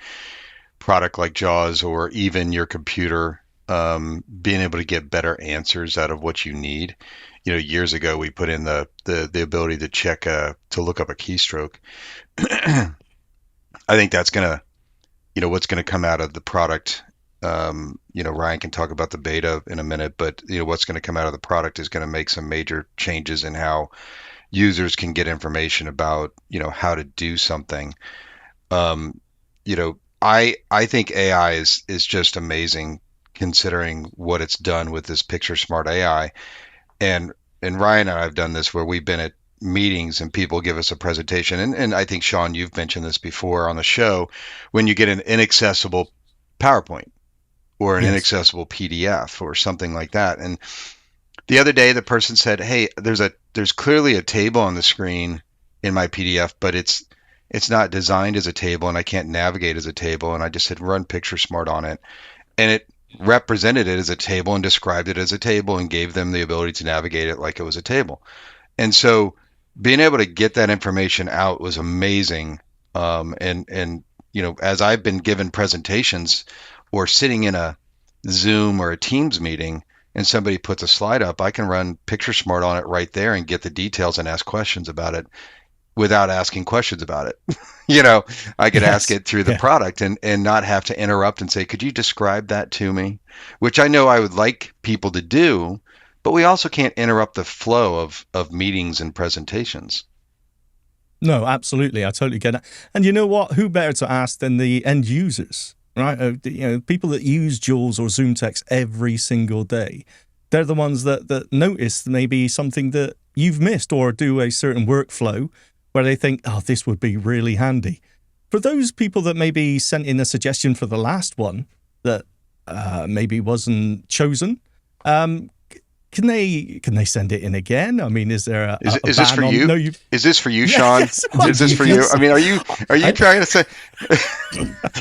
product like JAWS, or even your computer. Being able to get better answers out of what you need. Years ago we put in the ability to check to look up a keystroke. I think that's gonna, what's gonna come out of the product. Ryan can talk about the beta in a minute, but what's gonna come out of the product is gonna make some major changes in how users can get information about how to do something. I think AI is just amazing, considering what it's done with this Picture Smart AI. And Ryan and I have done this where we've been at meetings and people give us a presentation. And I think, Shaun, you've mentioned this before on the show, when you get an inaccessible PowerPoint or an inaccessible PDF or something like that. And the other day the person said, hey, there's clearly a table on the screen in my PDF, but it's not designed as a table and I can't navigate as a table. And I just said, run Picture Smart on it. And it represented it as a table and described it as a table and gave them the ability to navigate it like it was a table. And so being able to get that information out was amazing. As I've been given presentations or sitting in a Zoom or a Teams meeting and somebody puts a slide up, I can run Picture Smart on it right there and get the details and ask questions about it without asking questions about it. I could ask it through the product and not have to interrupt and say, could you describe that to me? Which I know I would like people to do, but we also can't interrupt the flow of meetings and presentations. No, absolutely. I totally get it. And you know what? Who better to ask than the end users, right? People that use JAWS or Zoom Text every single day. They're the ones that notice maybe something that you've missed or do a certain workflow where they think, oh, this would be really handy. For those people that maybe sent in a suggestion for the last one that maybe wasn't chosen, can they send it in again? I mean, is there is this for you? No, is this for you, Shaun? Yes, is this for you? I mean, are you trying to say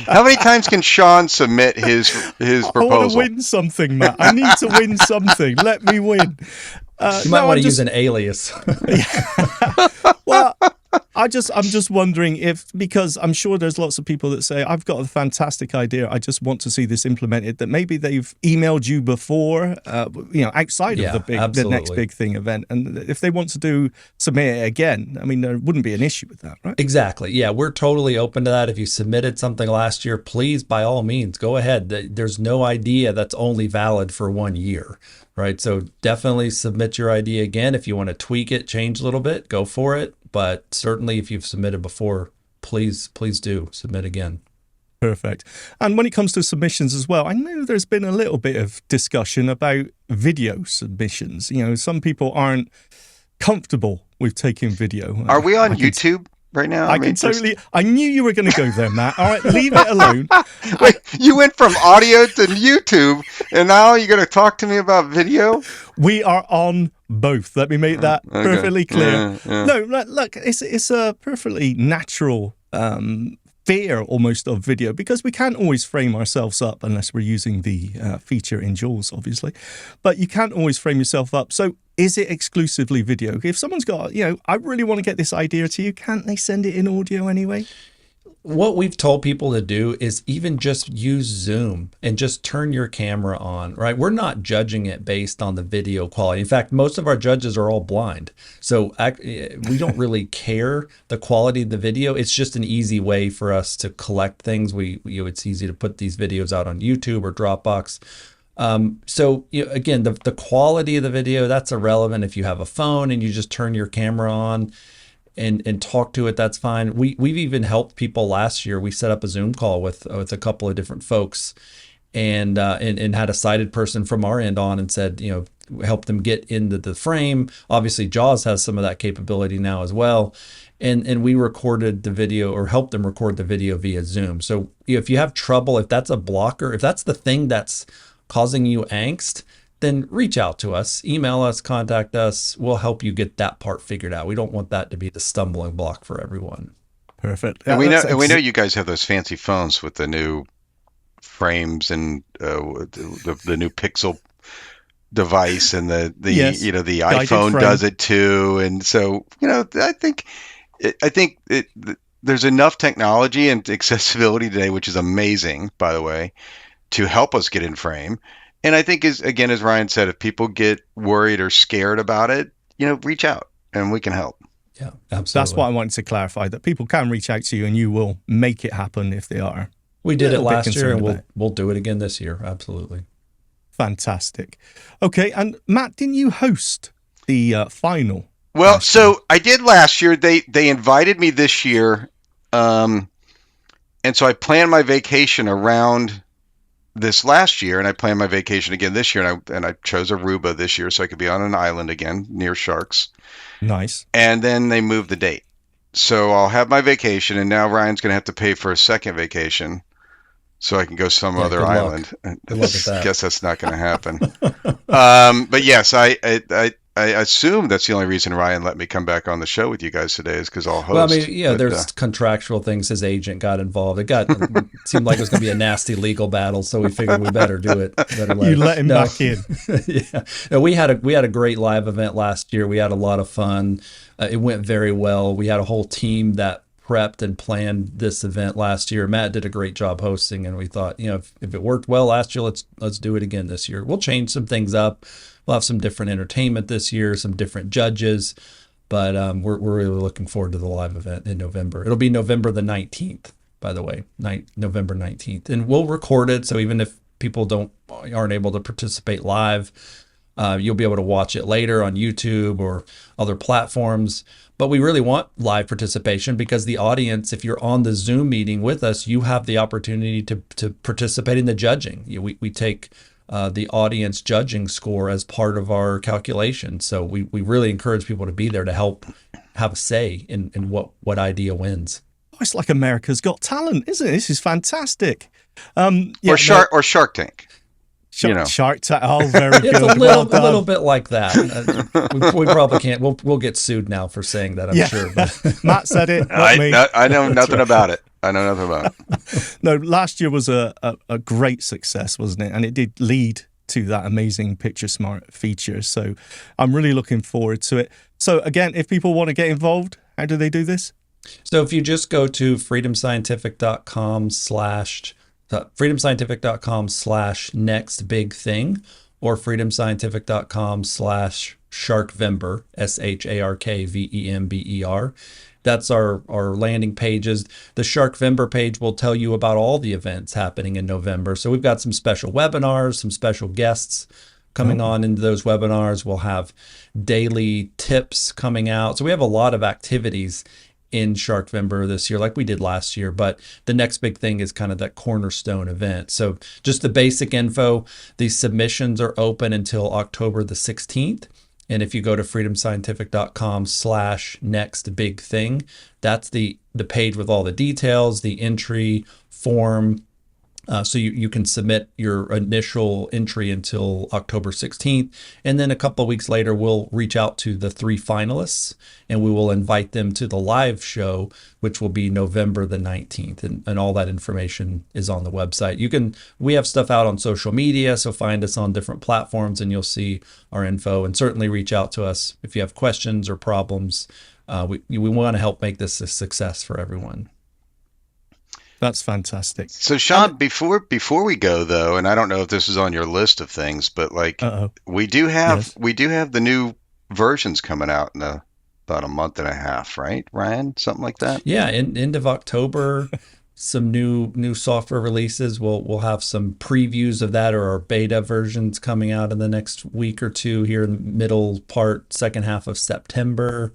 how many times can Shaun submit his proposal? I want to win something, Matt. I need to win something. Let me win. You might want to use an alias. Well, I'm just wondering because I'm sure there's lots of people that say, I've got a fantastic idea, I just want to see this implemented, that maybe they've emailed you before, outside of the next big thing event. And if they want to submit it again, I mean, there wouldn't be an issue with that, right? Exactly. Yeah, we're totally open to that. If you submitted something last year, please, by all means, go ahead. There's no idea that's only valid for 1 year. Right. So definitely submit your idea again. If you want to tweak it, change a little bit, go for it. But certainly if you've submitted before, please do submit again. Perfect. And when it comes to submissions as well, I know there's been a little bit of discussion about video submissions. Some people aren't comfortable with taking video. Are we on YouTube right now? I knew you were going to go there, Matt. All right, leave it alone. Wait, you went from audio to YouTube, and now you're going to talk to me about video? We are on both. Let me make that perfectly clear. Yeah. No, look, it's a perfectly natural fear almost of video, because we can't always frame ourselves up unless we're using the feature in JAWS, obviously. But you can't always frame yourself up. So is it exclusively video? If someone's got, I really want to get this idea to you, can't they send it in audio anyway? What we've told people to do is even just use Zoom and just turn your camera on, right? We're not judging it based on the video quality. In fact, most of our judges are all blind. So we don't really care the quality of the video. It's just an easy way for us to collect things. It's easy to put these videos out on YouTube or Dropbox. So again, the quality of the video, that's irrelevant. If you have a phone and you just turn your camera on and talk to it, that's fine. We've even helped people last year. We set up a Zoom call with a couple of different folks and had a sighted person from our end on and said, help them get into the frame. Obviously, JAWS has some of that capability now as well. And we recorded the video or helped them record the video via Zoom. So if you have trouble, if that's a blocker, if that's the thing that's causing you angst, then reach out to us, email us, contact us. We'll help you get that part figured out. We don't want that to be the stumbling block for everyone. Perfect. And we know you guys have those fancy phones with the new frames and the new Pixel device, and the iPhone does it too. And so I think there's enough technology and accessibility today, which is amazing, by the way, to help us get in frame. And I think, as Ryan said, if people get worried or scared about it, reach out and we can help. Yeah, absolutely. That's what I wanted to clarify, that people can reach out to you and you will make it happen if they are. We did it last year and we'll do it again this year. Absolutely. Fantastic. Okay. And Matt, didn't you host the final? Well, so I did last year. They invited me this year. And so I planned my vacation around this last year, and I planned my vacation again this year, and I chose Aruba this year so I could be on an island again near sharks. Nice. And then they moved the date. So I'll have my vacation, and now Ryan's going to have to pay for a second vacation so I can go some other island. Good luck with that. I guess that's not going to happen. But yes, I assume that's the only reason Ryan let me come back on the show with you guys today, is because I'll host. Well, I mean, there's contractual things. His agent got involved. It seemed like it was going to be a nasty legal battle, so we figured we better do it. You let him back in. Yeah, no, we had a great live event last year. We had a lot of fun. It went very well. We had a whole team that prepped and planned this event last year. Matt did a great job hosting, and we thought, if it worked well last year, let's do it again this year. We'll change some things up. We'll have some different entertainment this year, some different judges, but we're really looking forward to the live event in November. It'll be November the 19th, by the way, November 19th, and we'll record it. So even if people aren't able to participate live, you'll be able to watch it later on YouTube or other platforms. But we really want live participation, because the audience, if you're on the Zoom meeting with us, you have the opportunity to participate in the judging. We take the audience judging score as part of our calculation. So we really encourage people to be there to help have a say in what idea wins. Oh, it's like America's Got Talent, isn't it? This is fantastic. Or Shark Tank. Shark Tank. Oh, very good. It's a little bit like that. We probably can't. We'll get sued now for saying that, I'm sure. But. Matt said it. I know nothing about it. I know nothing about it. No, last year was a great success, wasn't it? And it did lead to that amazing Picture Smart feature. So I'm really looking forward to it. So again, if people want to get involved, how do they do this? So if you just go to freedomscientific.com/nextbigthing or freedomscientific.com/sharkvember, SHARKVEMBER. That's our landing pages. The Sharkvember page will tell you about all the events happening in November. So we've got some special webinars, some special guests coming on into those webinars. We'll have daily tips coming out. So we have a lot of activities in Sharkvember this year, like we did last year. But the next big thing is kind of that cornerstone event. So just the basic info, these submissions are open until October the 16th. And if you go to freedomscientific.com/nextbigthing, that's the page with all the details, the entry form. So you can submit your initial entry until October 16th. And then a couple of weeks later, we'll reach out to the 3 finalists and we will invite them to the live show, which will be November the 19th. And all that information is on the website. We have stuff out on social media, so find us on different platforms and you'll see our info, and certainly reach out to us if you have questions or problems. We want to help make this a success for everyone. That's fantastic. So Shaun, before we go though, and I don't know if this is on your list of things, but we do have the new versions coming out in about a month and a half, right, Ryan? Something like that. Yeah, end of October. some new software releases. We'll have some previews of that, or our beta versions coming out in the next week or two here in the middle part, second half of September.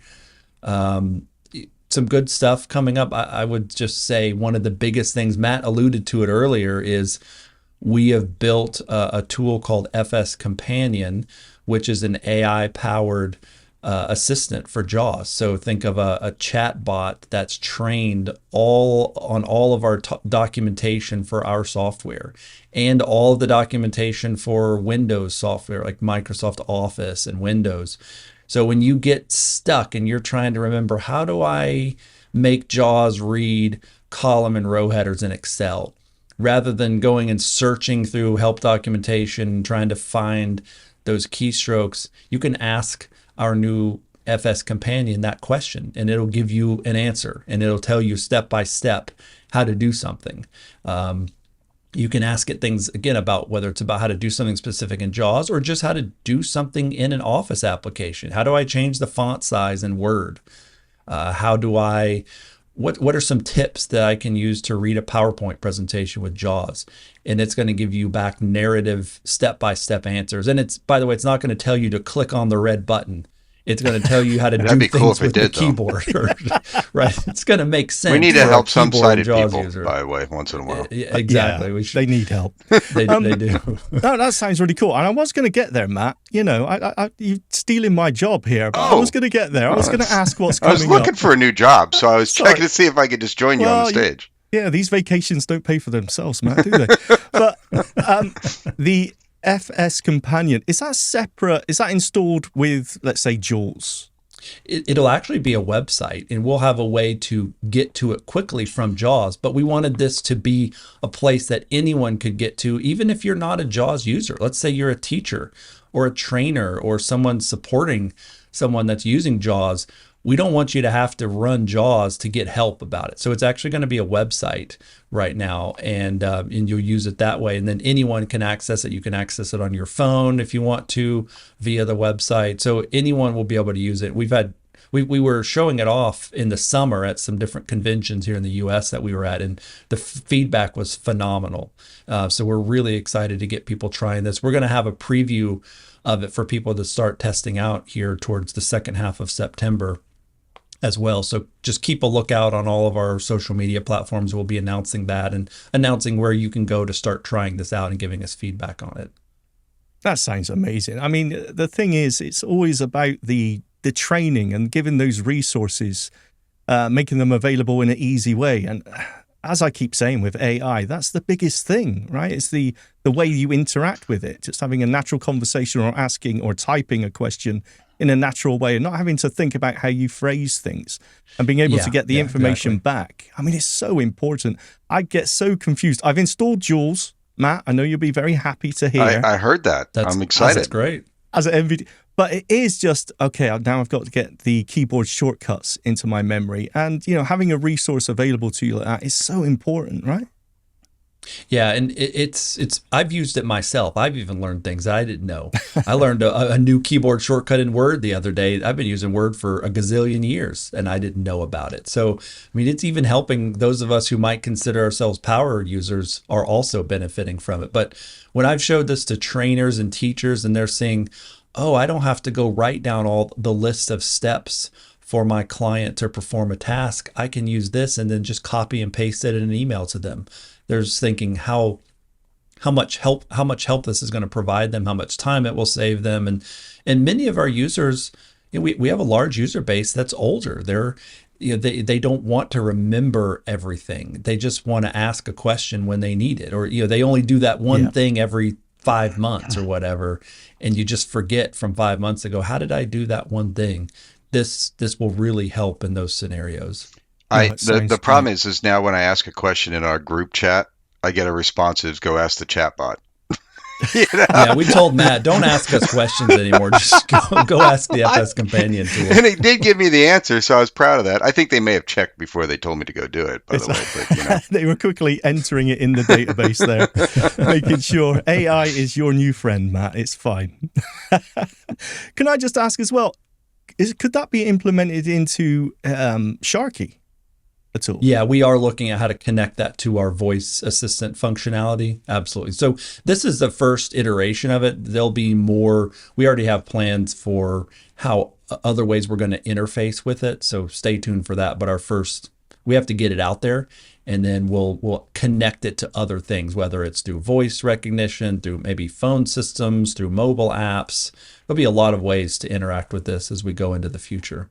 Some good stuff coming up. I would just say one of the biggest things, Matt alluded to it earlier, is we have built a tool called FS Companion, which is an AI-powered assistant for JAWS. So think of a chat bot that's trained on all of our documentation for our software, and all of the documentation for Windows software like Microsoft Office and Windows. So when you get stuck and you're trying to remember, how do I make JAWS read column and row headers in Excel, rather than going and searching through help documentation, trying to find those keystrokes, you can ask our new FS Companion that question, and it'll give you an answer, and it'll tell you step by step how to do something. You can ask it things, again, about whether it's about how to do something specific in JAWS, or just how to do something in an Office application. How do I change the font size in Word? What are some tips that I can use to read a PowerPoint presentation with JAWS? And it's going to give you back narrative step-by-step answers. And it's, by the way, it's not going to tell you to click on the red button. It's going to tell you how to do things cool with the keyboard. Right? It's going to make sense. We need to help some sighted people, by the way, once in a while. Exactly. Yeah, they need help. They do. No, that sounds really cool. And I was going to get there, Matt. You know, you're stealing my job here. But I was going to get there. I was going to ask what's coming up. I was looking for a new job, so I was checking to see if I could just join you on the stage. Yeah, these vacations don't pay for themselves, Matt, do they? But the FS Companion, is that separate? Is that installed with, let's say, JAWS? It'll actually be a website, and we'll have a way to get to it quickly from JAWS. But we wanted this to be a place that anyone could get to, even if you're not a JAWS user. Let's say you're a teacher or a trainer or someone supporting someone that's using JAWS. We don't want you to have to run JAWS to get help about it. So it's actually going to be a website right now, and you'll use it that way. And then anyone can access it. You can access it on your phone if you want to via the website. So anyone will be able to use it. We were showing it off in the summer at some different conventions here in the US that we were at, and the feedback was phenomenal. So we're really excited to get people trying this. We're going to have a preview of it for people to start testing out here towards the second half of September as well. So just keep a lookout on all of our social media platforms. We'll be announcing that and announcing where you can go to start trying this out and giving us feedback on it. That sounds amazing. I mean, the thing is, it's always about the training and giving those resources, making them available in an easy way. And as I keep saying with AI, that's the biggest thing, right? It's the way you interact with it, just having a natural conversation or asking or typing a question in a natural way and not having to think about how you phrase things and being able to get the information back. I mean, it's so important. I get so confused. I've installed JAWS, Matt. I know you'll be very happy to hear. I heard that. I'm excited. That's great. As an MVD. But it is just, okay, now I've got to get the keyboard shortcuts into my memory. And, you know, having a resource available to you like that is so important, right? Yeah, and it's I've used it myself. I've even learned things that I didn't know. I learned a new keyboard shortcut in Word the other day. I've been using Word for a gazillion years, and I didn't know about it. So, I mean, it's even helping those of us who might consider ourselves power users are also benefiting from it. But when I've showed this to trainers and teachers, and they're saying, oh, I don't have to go write down all the list of steps for my client to perform a task. I can use this and then just copy and paste it in an email to them. There's thinking how much help this is going to provide them, how much time it will save them, and many of our users, you know, we have a large user base that's older. They don't want to remember everything. They just want to ask a question when they need it, or they only do that one thing every 5 months or whatever, and you just forget from 5 months ago, how did I do that one thing? This will really help in those scenarios. The problem is now when I ask a question in our group chat, I get a response that is go ask the chatbot. Yeah, we told Matt, don't ask us questions anymore. Just go ask the FS Companion tool. And it did give me the answer, so I was proud of that. I think they may have checked before they told me to go do it, by the way. But, They were quickly entering it in the database there, making sure AI is your new friend, Matt. It's fine. Can I just ask as well, could that be implemented into Sharky? at all? Yeah, we are looking at how to connect that to our voice assistant functionality. Absolutely. So this is the first iteration of it. There'll be more. We already have plans for how other ways we're going to interface with it. So stay tuned for that. But we have to get it out there, and then we'll connect it to other things, whether it's through voice recognition, through maybe phone systems, through mobile apps. There'll be a lot of ways to interact with this as we go into the future.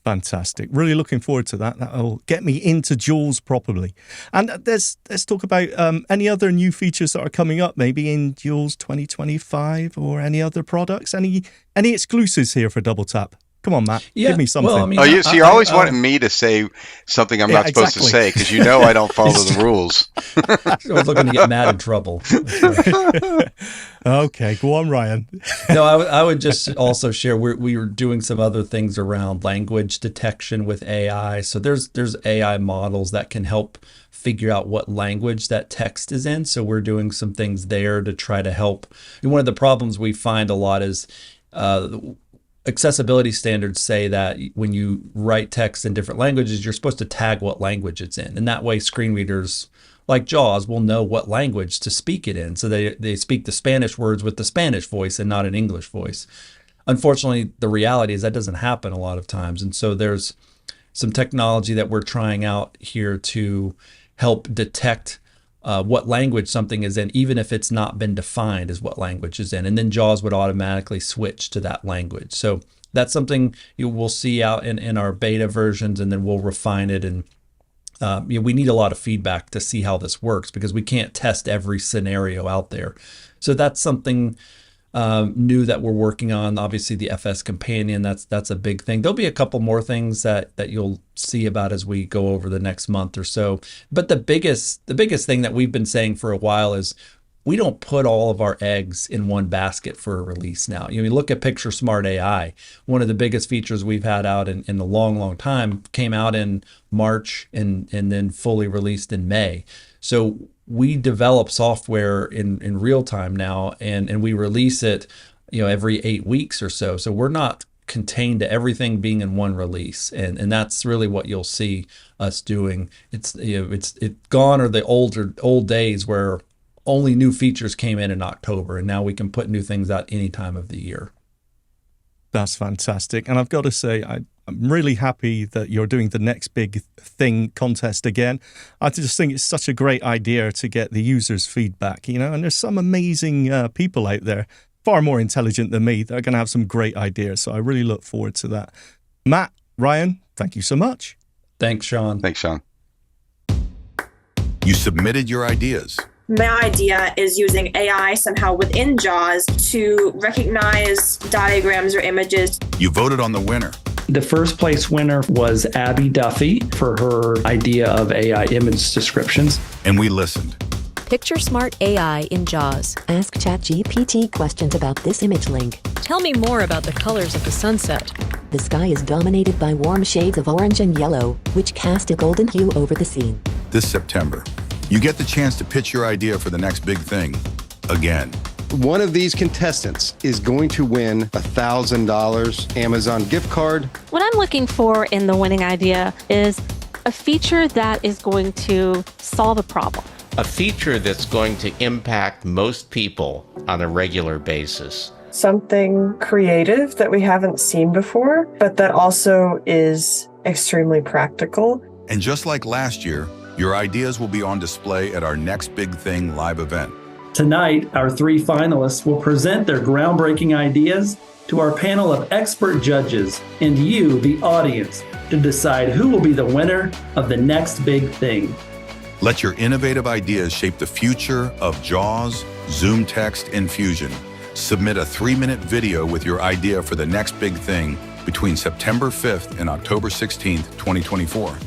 Fantastic. Really looking forward to that. That'll get me into Jaws properly. And let's talk about any other new features that are coming up, maybe in Jaws 2025 or any other products. Any exclusives here for Double Tap? Come on, Matt. Give me something. Well, so you're always wanting me to say something I'm not supposed to say because you know I don't follow the rules. I was looking to get Matt in trouble. Okay, go on, Ryan. No, I would just also share we were doing some other things around language detection with AI. So there's AI models that can help figure out what language that text is in. So we're doing some things there to try to help. And one of the problems we find a lot is accessibility standards say that when you write text in different languages, you're supposed to tag what language it's in. And that way screen readers like JAWS will know what language to speak it in. So they speak the Spanish words with the Spanish voice and not an English voice. Unfortunately, the reality is that doesn't happen a lot of times. And so there's some technology that we're trying out here to help detect what language something is in, even if it's not been defined as what language is in. And then JAWS would automatically switch to that language. So that's something you will see out in our beta versions, and then we'll refine it. And we need a lot of feedback to see how this works because we can't test every scenario out there. So that's something new that we're working on. Obviously, the FS Companion, that's a big thing. There'll be a couple more things that you'll see about as we go over the next month or so. But the biggest thing that we've been saying for a while is we don't put all of our eggs in one basket for a release now. You look at Picture Smart AI. One of the biggest features we've had out in a long, long time came out in March and then fully released in May. So we develop software in real time now, and we release it, every 8 weeks or so. So we're not contained to everything being in one release, and that's really what you'll see us doing. It's gone are the old days where only new features came in October, and now we can put new things out any time of the year. That's fantastic. And I've got to say, I'm really happy that you're doing the Next Big Thing contest again. I just think it's such a great idea to get the users' feedback, and there's some amazing people out there, far more intelligent than me, that are going to have some great ideas. So I really look forward to that. Matt, Ryan, thank you so much. Thanks, Shaun. Thanks, Shaun. You submitted your ideas. My idea is using AI somehow within JAWS to recognize diagrams or images. You voted on the winner. The first place winner was Abby Duffy for her idea of AI image descriptions. And we listened. Picture Smart AI in JAWS. Ask ChatGPT questions about this image link. Tell me more about the colors of the sunset. The sky is dominated by warm shades of orange and yellow, which cast a golden hue over the scene. This September, you get the chance to pitch your idea for the next big thing again. One of these contestants is going to win $1,000 Amazon gift card. What I'm looking for in the winning idea is a feature that is going to solve a problem. A feature that's going to impact most people on a regular basis. Something creative that we haven't seen before, but that also is extremely practical. And just like last year, your ideas will be on display at our Next Big Thing live event. Tonight, our 3 finalists will present their groundbreaking ideas to our panel of expert judges and you, the audience, to decide who will be the winner of the Next Big Thing. Let your innovative ideas shape the future of JAWS, Zoom Text, and Fusion. Submit a 3-minute video with your idea for the Next Big Thing between September 5th and October 16th, 2024.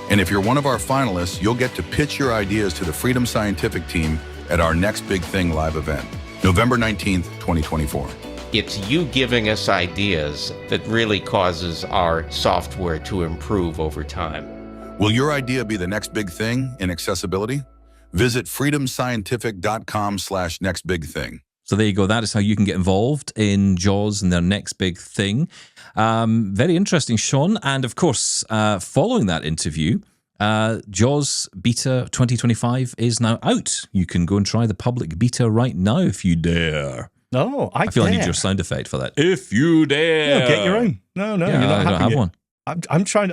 And if you're one of our finalists, you'll get to pitch your ideas to the Freedom Scientific team at our Next Big Thing live event, November 19th, 2024. It's you giving us ideas that really causes our software to improve over time. Will your idea be the next big thing in accessibility? Visit freedomscientific.com/nextbigthing. So there you go. That is how you can get involved in JAWS and their Next Big Thing. Very interesting, Shaun. And of course, following that interview, Jaws Beta 2025 is now out. You can go and try the public beta right now if you dare. No, I feel dare. I need your sound effect for that. If you dare. No, get your own. No, Yeah, you're not I don't have having it. one.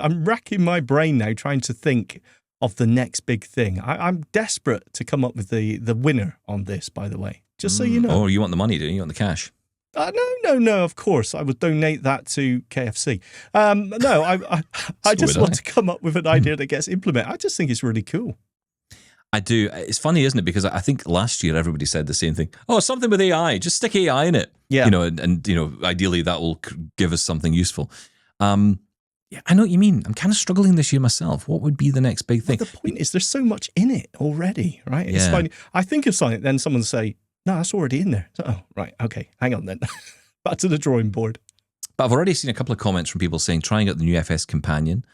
I'm racking my brain now trying to think of the next big thing. I'm desperate to come up with the winner on this, by the way. Just so you know. Oh, you want the money, do you? You want the cash? No, of course. I would donate that to KFC. No, I just want to come up with an idea that gets implemented. I just think it's really cool. I do. It's funny, isn't it? Because I think last year everybody said the same thing. Oh, something with AI. Just stick AI in it. Yeah. And ideally that will give us something useful. Yeah, I know what you mean. I'm kind of struggling this year myself. What would be the next big thing? Well, the point is there's so much in it already, right? It's Yeah. funny. I think of something, then someone say, no, that's already in there. So, oh, right. Okay. Hang on then. Back to the drawing board. But I've already seen a couple of comments from people saying trying out the new FS Companion.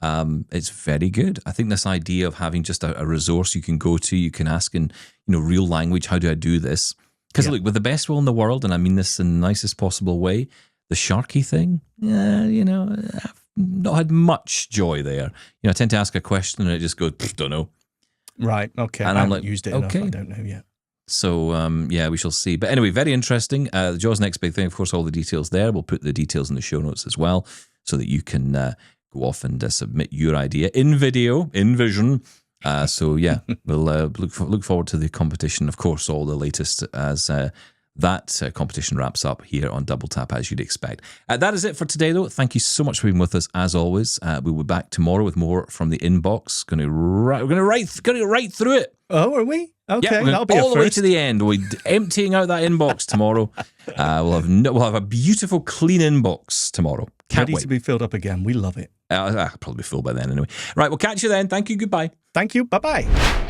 It's very good. I think this idea of having just a resource you can go to, you can ask in real language, how do I do this? Because look, with the best will in the world, and I mean this in the nicest possible way, the Sharky thing, I've not had much joy there. I tend to ask a question and it just goes, don't know. Right. Okay. And I I'm haven't like, used it enough. okay. I don't know yet. So, we shall see. But anyway, very interesting. The Jaws next big thing, of course, all the details there. We'll put the details in the show notes as well so that you can go off and submit your idea in video, in vision. We'll look forward to the competition. Of course, all the latest as that competition wraps up here on Double Tap, as you'd expect. That is it for today, though. Thank you so much for being with us, as always. We'll be back tomorrow with more from the inbox. We're going to right through it. Oh, are we? Okay, yeah, that'll be all a the way first. to the end. We're emptying out that inbox tomorrow. We'll have a beautiful, clean inbox tomorrow. Can't Ready wait. to be filled up again. We love it. I'll probably be full by then anyway. Right, we'll catch you then. Thank you. Goodbye. Thank you. Bye-bye.